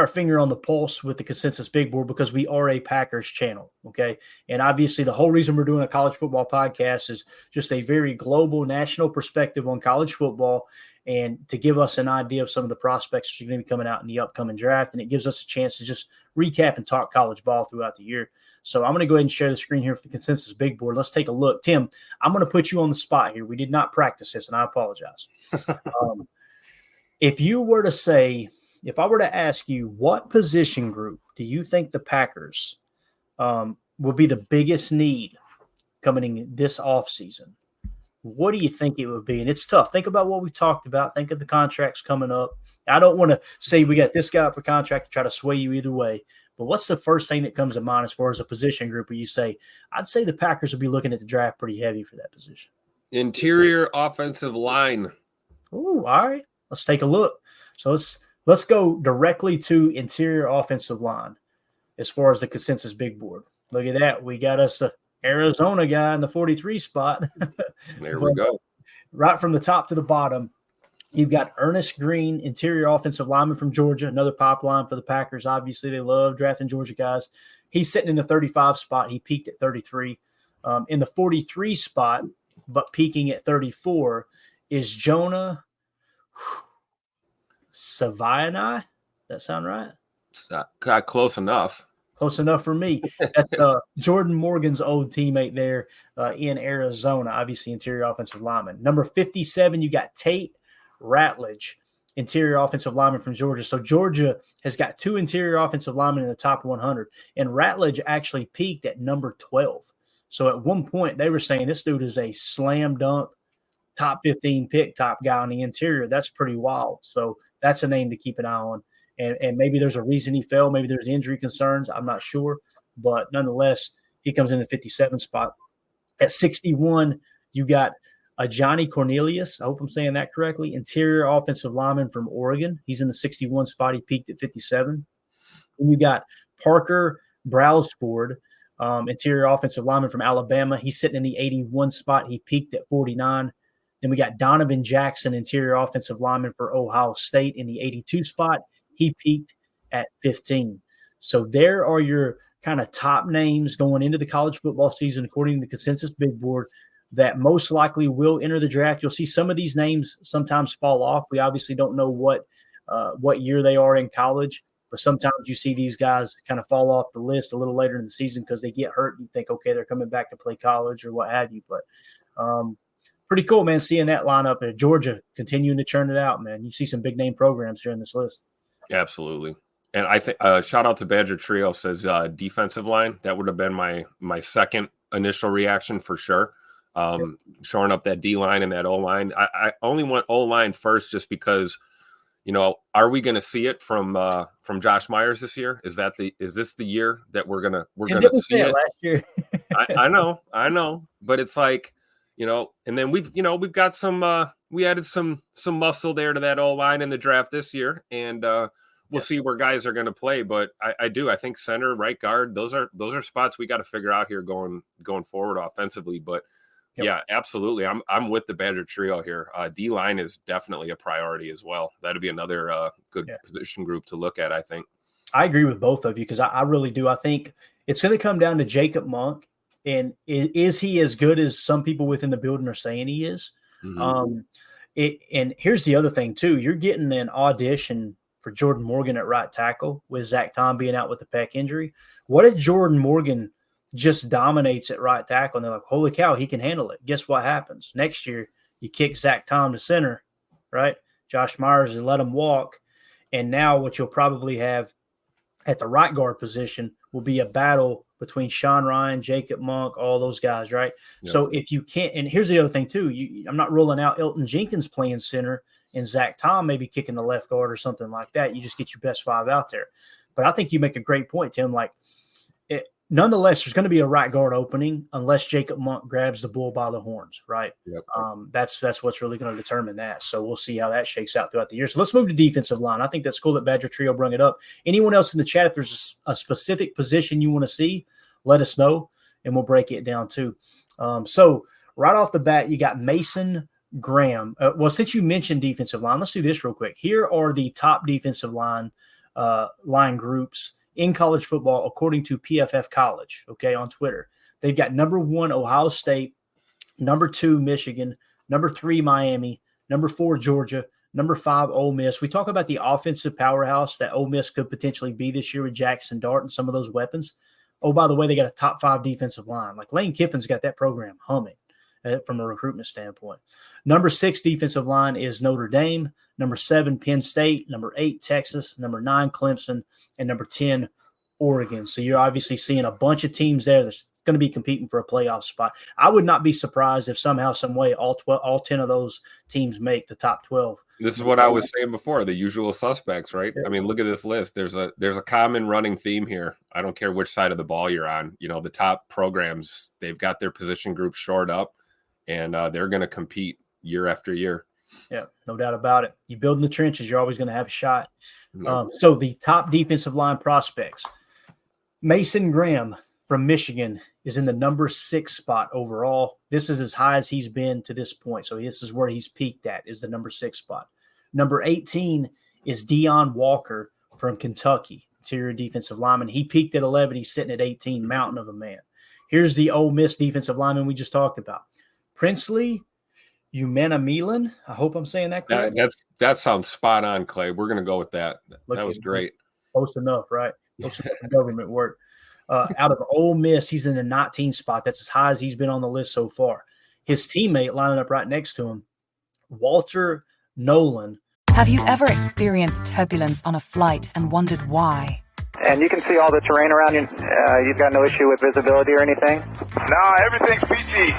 finger on the pulse with the consensus big board, because we are a Packers channel. Okay. And obviously the whole reason we're doing a college football podcast is just a very global national perspective on college football, and to give us an idea of some of the prospects that are going to be coming out in the upcoming draft. And it gives us a chance to just recap and talk college ball throughout the year. So I'm going to go ahead and share the screen here for the consensus big board. Let's take a look. Tim, I'm going to put you on the spot here. We did not practice this, and I apologize. If I were to ask you, what position group do you think the Packers will be the biggest need coming in this offseason? What do you think it would be? And it's tough. Think about what we talked about. Think of the contracts coming up. I don't want to say we got this guy up for contract to try to sway you either way, but what's the first thing that comes to mind as far as a position group where you say, I'd say the Packers will be looking at the draft pretty heavy for that position? Interior offensive line. Oh, all right. Let's take a look. So let's go directly to interior offensive line as far as the consensus big board. Look at that. We got us a Arizona guy in the 43 spot. There we go. Right from the top to the bottom, you've got Ernest Green, interior offensive lineman from Georgia, another pipeline for the Packers. Obviously, they love drafting Georgia guys. He's sitting in the 35 spot. He peaked at 33. In the 43 spot, but peaking at 34, is Jonah Savaiani. That sound right? Close enough. Close enough for me. That's Jordan Morgan's old teammate there in Arizona, obviously interior offensive lineman. Number 57, you got Tate Ratledge, interior offensive lineman from Georgia. So Georgia has got 2 interior offensive linemen in the top 100, and Ratledge actually peaked at number 12. So at one point, they were saying this dude is a slam dunk, top 15 pick type guy on the interior. That's pretty wild. So that's a name to keep an eye on. And maybe there's a reason he fell. Maybe there's injury concerns. I'm not sure. But nonetheless, he comes in the 57 spot. At 61, you got Johnny Cornelius. I hope I'm saying that correctly. Interior offensive lineman from Oregon. He's in the 61 spot. He peaked at 57. And you got Parker Browsford, interior offensive lineman from Alabama. He's sitting in the 81 spot. He peaked at 49. Then we got Donovan Jackson, interior offensive lineman for Ohio State, in the 82 spot. He peaked at 15. So there are your kind of top names going into the college football season, according to the consensus big board, that most likely will enter the draft. You'll see some of these names sometimes fall off. We obviously don't know what year they are in college, but sometimes you see these guys kind of fall off the list a little later in the season because they get hurt. And you think, okay, they're coming back to play college or what have you. But pretty cool, man, seeing that lineup at Georgia continuing to churn it out, man. You see some big name programs here in this list. Absolutely. And I think shout out to Badger Trio, says defensive line. That would have been my second initial reaction for sure. Shoring up that D line and that O line. I only went O line first just because, are we going to see it from Josh Myers this year? Is this the year that we're gonna see it? Last year. I know, but it's like, and then we've got some we added some muscle there to that O line in the draft this year, and we'll see where guys are going to play. But I think center, right guard, those are spots we got to figure out here going forward offensively. But yeah, absolutely, I'm with the Badger Trio here. D line is definitely a priority as well. That'd be another good position group to look at. I think I agree with both of you because I really do. I think it's going to come down to Jacob Monk. And is he as good as some people within the building are saying he is? Mm-hmm. And here's the other thing, too. You're getting an audition for Jordan Morgan at right tackle with Zach Tom being out with the pec injury. What if Jordan Morgan just dominates at right tackle and they're like, holy cow, he can handle it? Guess what happens? Next year, you kick Zach Tom to center, right? Josh Myers and let him walk. And now what you'll probably have at the right guard position will be a battle between Sean Ryan, Jacob Monk, all those guys, right? Yeah. So if you can't – and here's the other thing too. I'm not ruling out Elton Jenkins playing center and Zach Tom maybe kicking the left guard or something like that. You just get your best 5 out there. But I think you make a great point, Tim. Like, nonetheless, there's going to be a right guard opening unless Jacob Monk grabs the bull by the horns, right? Yep. That's what's really going to determine that. So we'll see how that shakes out throughout the year. So let's move to defensive line. I think that's cool that Badger Trio brought it up. Anyone else in the chat, if there's a specific position you want to see, let us know, and we'll break it down too. So right off the bat, you got Mason Graham. Well, since you mentioned defensive line, let's do this real quick. Here are the top defensive line groups in college football, according to PFF College, okay, on Twitter. They've got number 1, Ohio State, number 2, Michigan, number 3, Miami, number 4, Georgia, number 5, Ole Miss. We talk about the offensive powerhouse that Ole Miss could potentially be this year with Jackson Dart and some of those weapons. Oh, by the way, they got a top 5 defensive line. Like Lane Kiffin's got that program humming from a recruitment standpoint. Number 6 defensive line is Notre Dame. Number 7, Penn State. Number 8, Texas. Number 9, Clemson. And number 10, Oregon. So you're obviously seeing a bunch of teams there that's going to be competing for a playoff spot. I would not be surprised if somehow, some way, all 10 of those teams make the top 12. This is what I was saying before, the usual suspects, right? Yeah. I mean, look at this list. There's a common running theme here. I don't care which side of the ball you're on. The top programs, they've got their position groups shored up, and they're going to compete year after year. Yeah, no doubt about it. You build in the trenches, you're always going to have a shot. So the top defensive line prospects, Mason Graham from Michigan is in the number 6 spot overall. This is as high as he's been to this point. So this is where he's peaked at, is the number 6 spot. Number 18 is Deion Walker from Kentucky, interior defensive lineman. He peaked at 11. He's sitting at 18, mountain of a man. Here's the Ole Miss defensive lineman we just talked about. Princely Umanamilan. I hope I'm saying that correctly. That sounds spot on, Clay. We're going to go with that. That was great. Close enough, right? Close enough government work. Out of Ole Miss, he's in the 19 spot. That's as high as he's been on the list so far. His teammate lining up right next to him, Walter Nolan. Have you ever experienced turbulence on a flight and wondered why? And you can see all the terrain around you. You've got no issue with visibility or anything? No, everything's PG.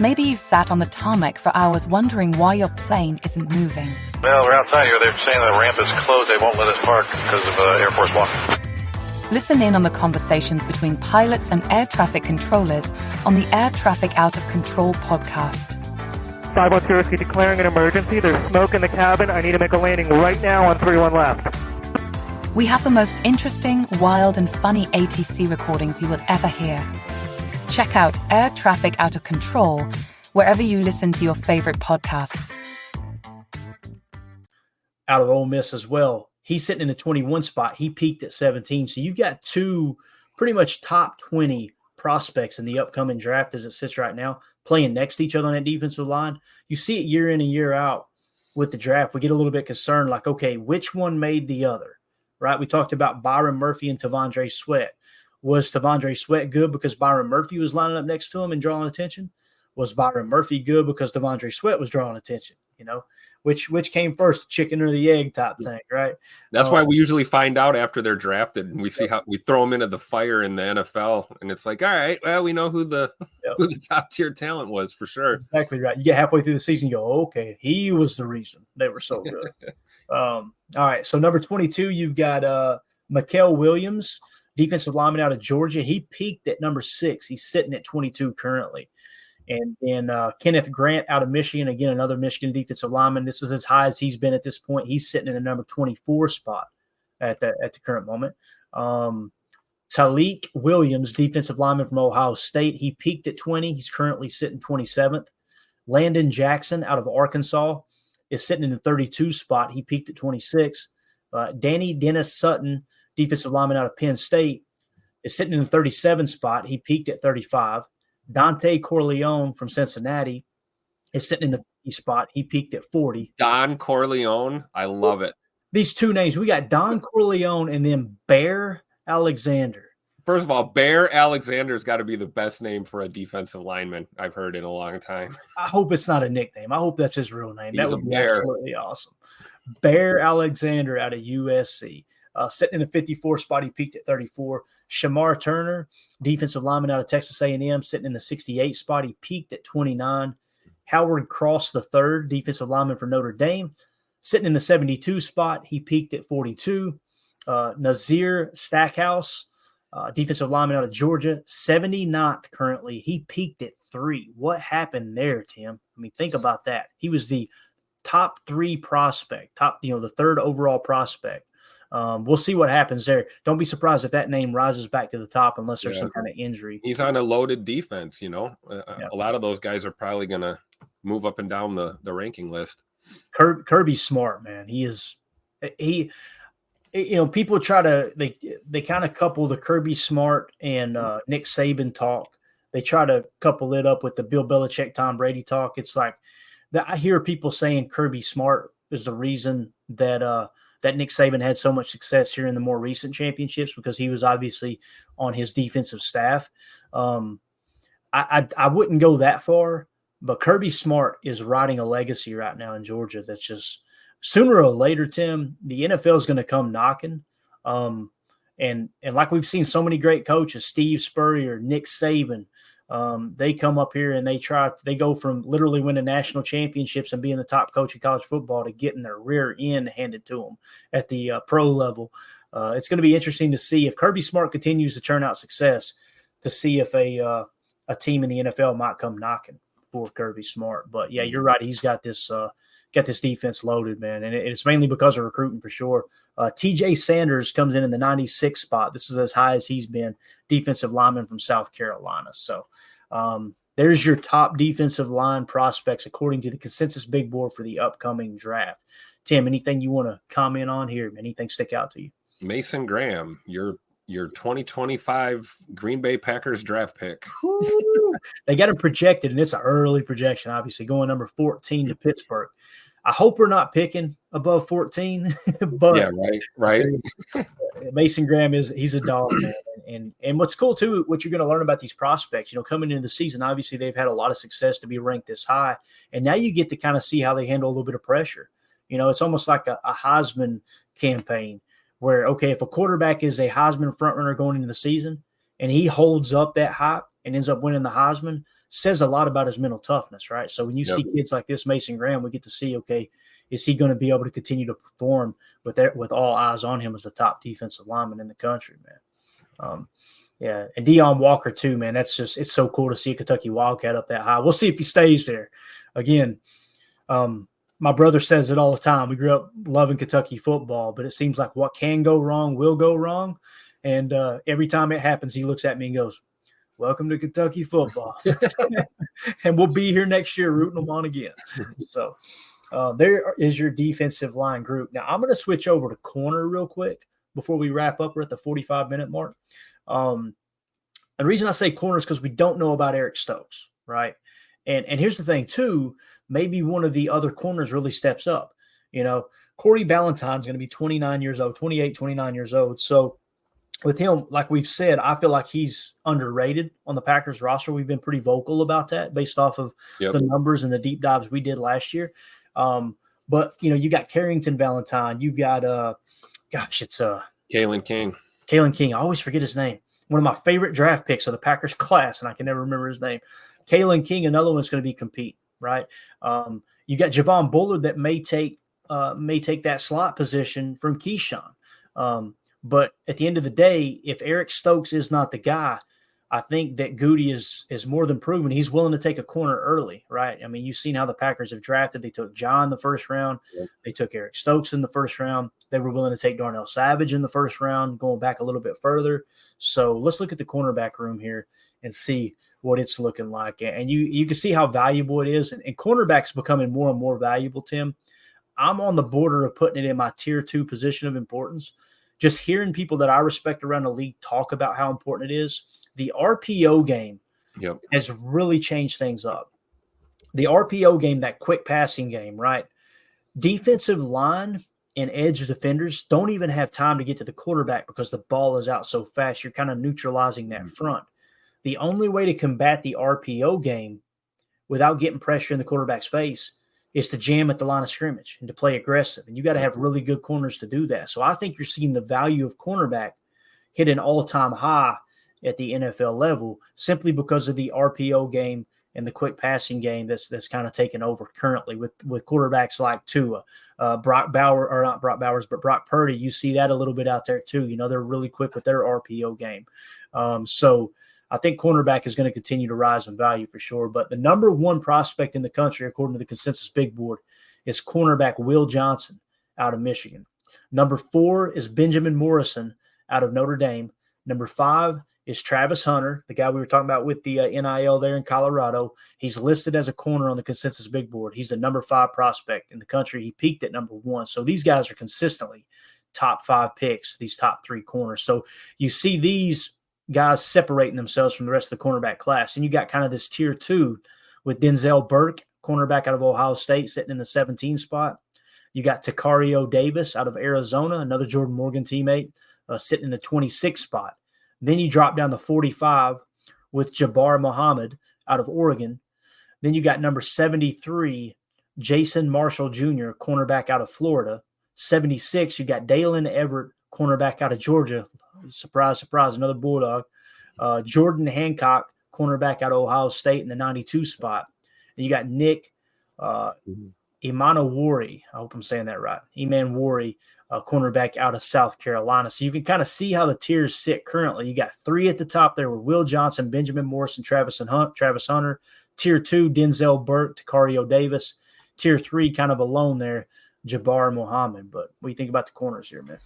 Maybe you've sat on the tarmac for hours wondering why your plane isn't moving. Well, we're outside here. They're saying the ramp is closed. They won't let us park because of Air Force One. Listen in on the conversations between pilots and air traffic controllers on the Air Traffic Out of Control podcast. 510 Whiskey declaring an emergency. There's smoke in the cabin. I need to make a landing right now on 31 left. We have the most interesting, wild, and funny ATC recordings you will ever hear. Check out Air Traffic Out of Control wherever you listen to your favorite podcasts. Out of Ole Miss as well. He's sitting in the 21 spot. He peaked at 17. So you've got two pretty much top 20 prospects in the upcoming draft as it sits right now, playing next to each other on that defensive line. You see it year in and year out with the draft. We get a little bit concerned, like, okay, which one made the other, right? We talked about Byron Murphy and Tavondre Sweat. Was Tavondre Sweat good because Byron Murphy was lining up next to him and drawing attention? Was Byron Murphy good because Tavondre Sweat was drawing attention? You know, which came first, the chicken or the egg type thing, right? That's why we usually find out after they're drafted, and we see how we throw them into the fire in the NFL, and it's like, all right, well, we know who the top tier talent was for sure. Exactly right. You get halfway through the season, you go, okay, he was the reason they were so good. All right, so number 22, you've got Mikael Williams, defensive lineman out of Georgia. He peaked at number 6. He's sitting at 22 currently. And then Kenneth Grant out of Michigan, again, another Michigan defensive lineman. This is as high as he's been at this point. He's sitting in the number 24 spot at the current moment. Talik Williams, defensive lineman from Ohio State. He peaked at 20. He's currently sitting 27th. Landon Jackson out of Arkansas is sitting in the 32 spot. He peaked at 26. Danny Dennis Sutton, defensive lineman out of Penn State, is sitting in the 37 spot. He peaked at 35. Dante Corleone from Cincinnati is sitting in the 50 spot. He peaked at 40. Don Corleone. I love it. These two names, we got Don Corleone and then Bear Alexander. First of all, Bear Alexander's got to be the best name for a defensive lineman I've heard in a long time. I hope it's not a nickname. I hope that's his real name. That would be bear. Absolutely awesome. Bear Alexander out of USC. Sitting in the 54 spot, he peaked at 34. Shamar Turner, defensive lineman out of Texas A&M, sitting in the 68 spot. He peaked at 29. Howard Cross III, defensive lineman for Notre Dame, sitting in the 72 spot. He peaked at 42. Nazir Stackhouse, defensive lineman out of Georgia, 79th currently. He peaked at 3. What happened there, Tim? I mean, think about that. He was the top 3 prospect, the third overall prospect. We'll see what happens there. Don't be surprised if that name rises back to the top unless there's some kind of injury. He's on a loaded defense, A lot of those guys are probably going to move up and down the ranking list. Kirby Smart, man. People try to, they kind of couple the Kirby Smart and Nick Saban talk. They try to couple it up with the Bill Belichick, Tom Brady talk. It's like I hear people saying Kirby Smart is the reason that Nick Saban had so much success here in the more recent championships because he was obviously on his defensive staff. I wouldn't go that far, but Kirby Smart is riding a legacy right now in Georgia that's just sooner or later, Tim, the NFL is going to come knocking. And like we've seen so many great coaches, Steve Spurrier, Nick Saban, they come up here and they go from literally winning national championships and being the top coach in college football to getting their rear end handed to them at the pro level. It's going to be interesting to see if Kirby Smart continues to churn out success, to see if a team in the NFL might come knocking for Kirby Smart. But yeah, you're right. He's got this defense loaded, man. And it's mainly because of recruiting for sure. TJ Sanders comes in the 96th spot. This is as high as he's been, defensive lineman from South Carolina. So there's your top defensive line prospects according to the consensus big board for the upcoming draft. Tim, anything you want to comment on here? Anything stick out to you? Mason Graham, your 2025 Green Bay Packers draft pick. They got him projected, and it's an early projection, obviously, going number 14 to Pittsburgh. I hope we're not picking above 14, but Yeah, right. Mason Graham he's a dog, man. And what's cool too, what you're going to learn about these prospects, coming into the season, obviously they've had a lot of success to be ranked this high. And now you get to kind of see how they handle a little bit of pressure. It's almost like a Heisman campaign where, okay, if a quarterback is a Heisman frontrunner going into the season and he holds up that hype and ends up winning the Heisman, says a lot about his mental toughness, right? So when you see kids like this, Mason Graham, we get to see, okay, is he going to be able to continue to perform with all eyes on him as the top defensive lineman in the country, man? Yeah, and Deion Walker too, man. It's so cool to see a Kentucky Wildcat up that high. We'll see if he stays there. Again, my brother says it all the time. We grew up loving Kentucky football, but it seems like what can go wrong will go wrong. And every time it happens, he looks at me and goes, "Welcome to Kentucky football." And we'll be here next year rooting them on again. So there is your defensive line group. Now I'm going to switch over to corner real quick before we wrap up. We're at the 45-minute mark. The reason I say corner is because we don't know about Eric Stokes, right? And here's the thing too, maybe one of the other corners really steps up. Corey Ballantyne's going to be 29 years old, 28, 29 years old. So with him, like we've said, I feel like he's underrated on the Packers roster. We've been pretty vocal about that based off of the numbers and the deep dives we did last year. But you got Carrington Valentine. You've got it's Kalen King. Kalen King. I always forget his name. One of my favorite draft picks of the Packers class, and I can never remember his name. Kalen King, another one's going to be compete, right? You got Javon Bullard that may take that slot position from Keyshawn. But at the end of the day, if Eric Stokes is not the guy, I think that Goody is more than proven. He's willing to take a corner early, right? I mean, you've seen how the Packers have drafted. They took John in the first round. Yep. They took Eric Stokes in the first round. They were willing to take Darnell Savage in the first round, going back a little bit further. So let's look at the cornerback room here and see what it's looking like. And you can see how valuable it is. And cornerback's becoming more and more valuable, Tim. I'm on the border of putting it in my tier 2 position of importance. Just hearing people that I respect around the league talk about how important it is. The RPO game has really changed things up. The RPO game, that quick passing game, right? Defensive line and edge defenders don't even have time to get to the quarterback because the ball is out so fast. You're kind of neutralizing that front. The only way to combat the RPO game without getting pressure in the quarterback's face is to jam at the line of scrimmage and to play aggressive. And you got to have really good corners to do that. So I think you're seeing the value of cornerback hit an all-time high at the NFL level simply because of the RPO game and the quick passing game that's kind of taken over currently with quarterbacks like Tua, Brock Purdy. You see that a little bit out there too. They're really quick with their RPO game. So I think cornerback is going to continue to rise in value for sure. But the number one prospect in the country, according to the consensus big board, is cornerback Will Johnson out of Michigan. Number 4 is Benjamin Morrison out of Notre Dame. Number 5 is Travis Hunter, the guy we were talking about with the NIL there in Colorado. He's listed as a corner on the consensus big board. He's the number 5 prospect in the country. He peaked at number 1. So these guys are consistently top 5 picks, these top 3 corners. So you see these guys separating themselves from the rest of the cornerback class. And you got kind of this tier 2 with Denzel Burke, cornerback out of Ohio State, sitting in the 17 spot. You got Takario Davis out of Arizona, another Jordan Morgan teammate, sitting in the 26 spot. Then you drop down to 45 with Jabbar Muhammad out of Oregon. Then you got number 73, Jason Marshall Jr., cornerback out of Florida. 76, you got Dalen Everett, cornerback out of Georgia. Surprise, surprise, another Bulldog. Jordan Hancock, cornerback out of Ohio State in the 92 spot. And you got Nick Imanowari. I hope I'm saying that right. Imanowari, cornerback out of South Carolina. So you can kind of see how the tiers sit currently. You got 3 at the top there with Will Johnson, Benjamin Morrison, Travis Hunter. Tier 2, Denzel Burke, Takario Davis. Tier 3, kind of alone there, Jabbar Muhammad. But what do you think about the corners here, man?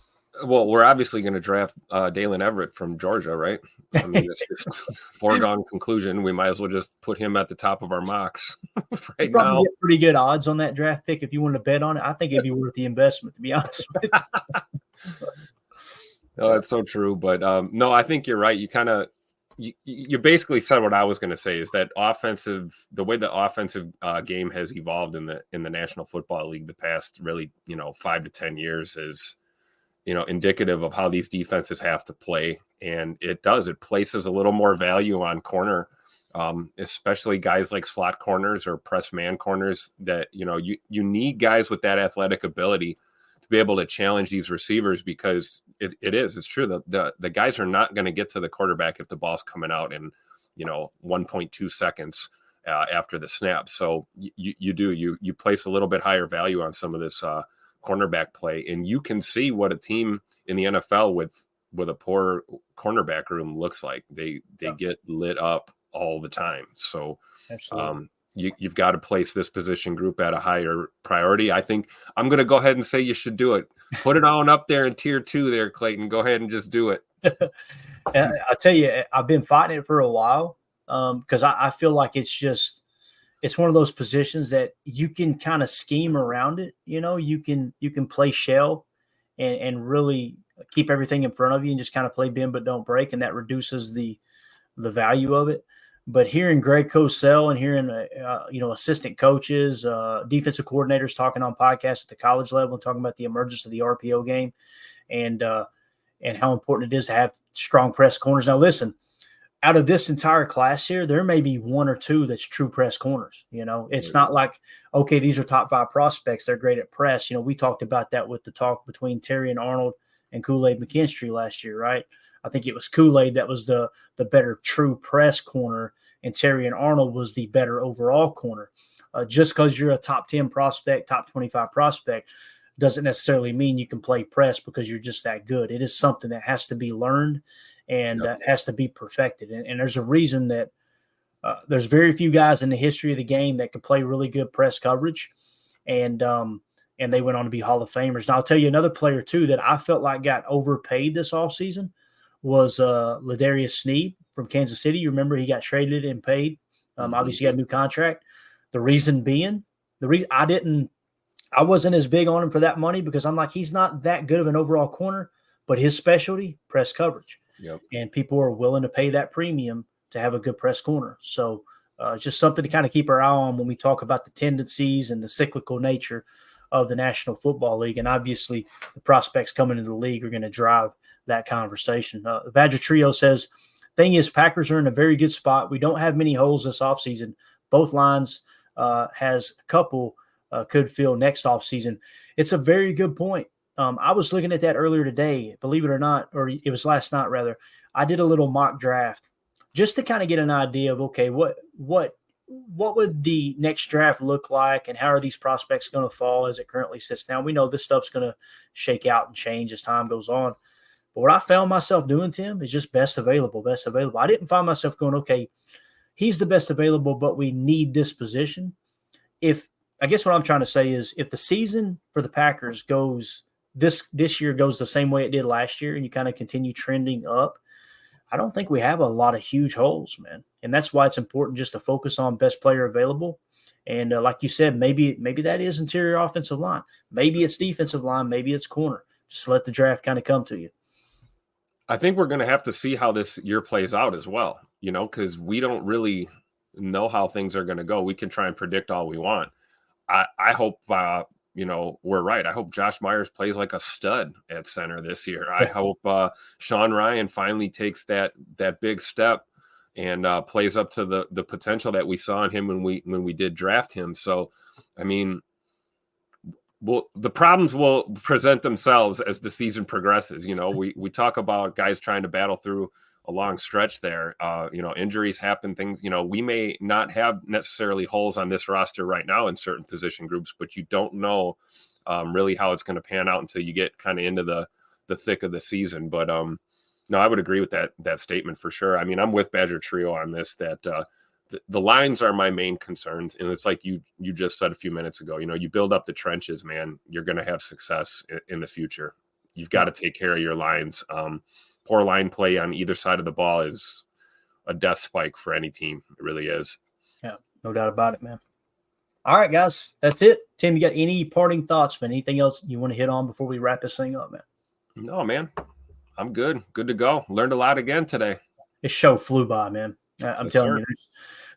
Well, we're obviously going to draft Dalen Everett from Georgia, right? I mean, it's just foregone conclusion. We might as well just put him at the top of our mocks right now. Get pretty good odds on that draft pick if you wanted to bet on it. I think it'd be worth the investment, to be honest with you. No, that's so true. But no, I think you're right. You kind of you basically said what I was going to say, is that the way the offensive game has evolved in the National Football League the past really, 5 to 10 years is, indicative of how these defenses have to play. And it places a little more value on corner, especially guys like slot corners or press man corners that, you need guys with that athletic ability to be able to challenge these receivers, because it's true that the guys are not going to get to the quarterback if the ball's coming out in 1.2 seconds after the snap. So you place a little bit higher value on some of this cornerback play, and you can see what a team in the NFL with a poor cornerback room looks like. They get lit up all the time. So Absolutely. You've got to place this position group at a higher priority. I think I'm going to go ahead and say you should do it. Put it on up there in tier 2 there, Clayton. Go ahead and just do it. I'll tell you, I've been fighting it for a while because I feel like it's one of those positions that you can kind of scheme around it. You can play shell and really keep everything in front of you and just kind of play bend but don't break, and that reduces the value of it. But hearing Greg Cosell and hearing assistant coaches, defensive coordinators talking on podcasts at the college level and talking about the emergence of the RPO game and how important it is to have strong press corners. Now, listen, out of this entire class here, there may be 1 or 2 that's true press corners. It's not like, okay, these are top 5 prospects, they're great at press. We talked about that with the talk between Terry and Arnold and Kool-Aid McKinstry last year, right? I think it was Kool-Aid that was the better true press corner, and Terry and Arnold was the better overall corner. Just because you're a top 10 prospect, top 25 prospect, doesn't necessarily mean you can play press because you're just that good. It is something that has to be learned and has to be perfected. And there's a reason that there's very few guys in the history of the game that can play really good press coverage, and they went on to be Hall of Famers. And I'll tell you another player, too, that I felt like got overpaid this offseason was Ladarius Sneed from Kansas City. You remember he got traded and paid. Obviously got a new contract. The reason being, I wasn't as big on him for that money because I'm like, he's not that good of an overall corner, but his specialty, press coverage. Yep. And people are willing to pay that premium to have a good press corner. So it's just something to kind of keep our eye on when we talk about the tendencies and the cyclical nature of the National Football League. And obviously the prospects coming into the league are going to drive that conversation. The Badger Trio says, thing is, Packers are in a very good spot. We don't have many holes this offseason. Both lines has a couple could fill next offseason. It's a very good point. I was looking at that earlier today, believe it or not, or it was last night rather. I did a little mock draft just to kind of get an idea of, okay, what would the next draft look like and how are these prospects going to fall as it currently sits now? We know this stuff's going to shake out and change as time goes on. But what I found myself doing, Tim, is just best available. I didn't find myself going, okay, he's the best available, but we need this position. I guess what I'm trying to say is if the season for the Packers goes this year goes the same way it did last year and you kind of continue trending up, I don't think we have a lot of huge holes, man. And that's why it's important just to focus on best player available. And like you said, maybe that is interior offensive line. Maybe it's defensive line. Maybe it's corner. Just let the draft kind of come to you. I think we're going to have to see how this year plays out as well, because we don't really know how things are going to go. We can try and predict all we want. I hope, we're right. I hope Josh Myers plays like a stud at center this year. I hope Sean Ryan finally takes that big step and plays up to the potential that we saw in him when we did draft him. So, I mean, the problems will present themselves as the season progresses. We talk about guys trying to battle through a long stretch there. Injuries happen, things, we may not have necessarily holes on this roster right now in certain position groups, but you don't know really how it's going to pan out until you get kind of into the thick of the season. But no, I would agree with that statement for sure. I mean, I'm with Badger Trio on this, that the lines are my main concerns. And it's like you just said a few minutes ago, you build up the trenches, man, you're going to have success in the future. You've got to take care of your lines. Poor line play on either side of the ball is a death spike for any team. It really is. Yeah, no doubt about it, man. All right, guys, that's it. Tim, you got any parting thoughts, man? Anything else you want to hit on before we wrap this thing up, man? No, man. I'm good. Good to go. Learned a lot again today. this show flew by, man. I'm Yes, telling sir. you,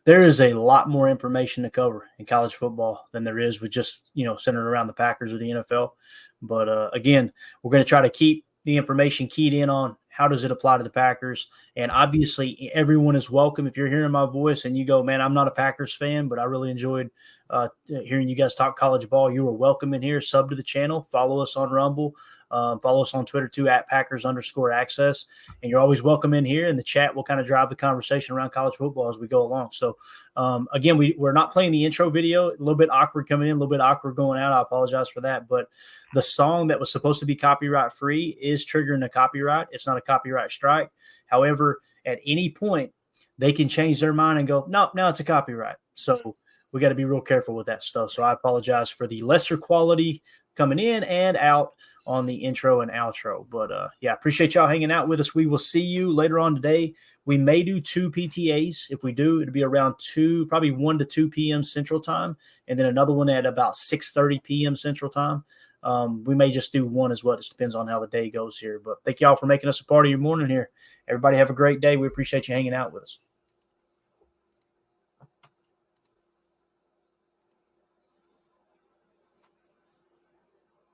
there is a lot more information to cover in college football than there is with just, centered around the Packers or the NFL. But again, we're going to try to keep the information keyed in on how does it apply to the Packers. And obviously, everyone is welcome. If you're hearing my voice and you go, man, I'm not a Packers fan, but I really enjoyed hearing you guys talk college ball, you are welcome in here. Sub to the channel. Follow us on Rumble. Follow us on Twitter, too, at Packers_access. And you're always welcome in here. And the chat will kind of drive the conversation around college football as we go along. So, again, we're not playing the intro video. A little bit awkward coming in, a little bit awkward going out. I apologize for that. But the song that was supposed to be copyright free is triggering a copyright. It's not a copyright strike. However, at any point, they can change their mind and go, no, now it's a copyright. So we got to be real careful with that stuff. So I apologize for the lesser quality coming in and out on the intro and outro. But yeah, appreciate y'all hanging out with us. We will see you later on today. We may do 2 PTAs. If we do, it'll be around probably 1 to 2 p.m. Central Time, and then another one at about 6:30 p.m. Central Time. We may just do one as well. It just depends on how the day goes here. But thank y'all for making us a part of your morning here. Everybody have a great day. We appreciate you hanging out with us.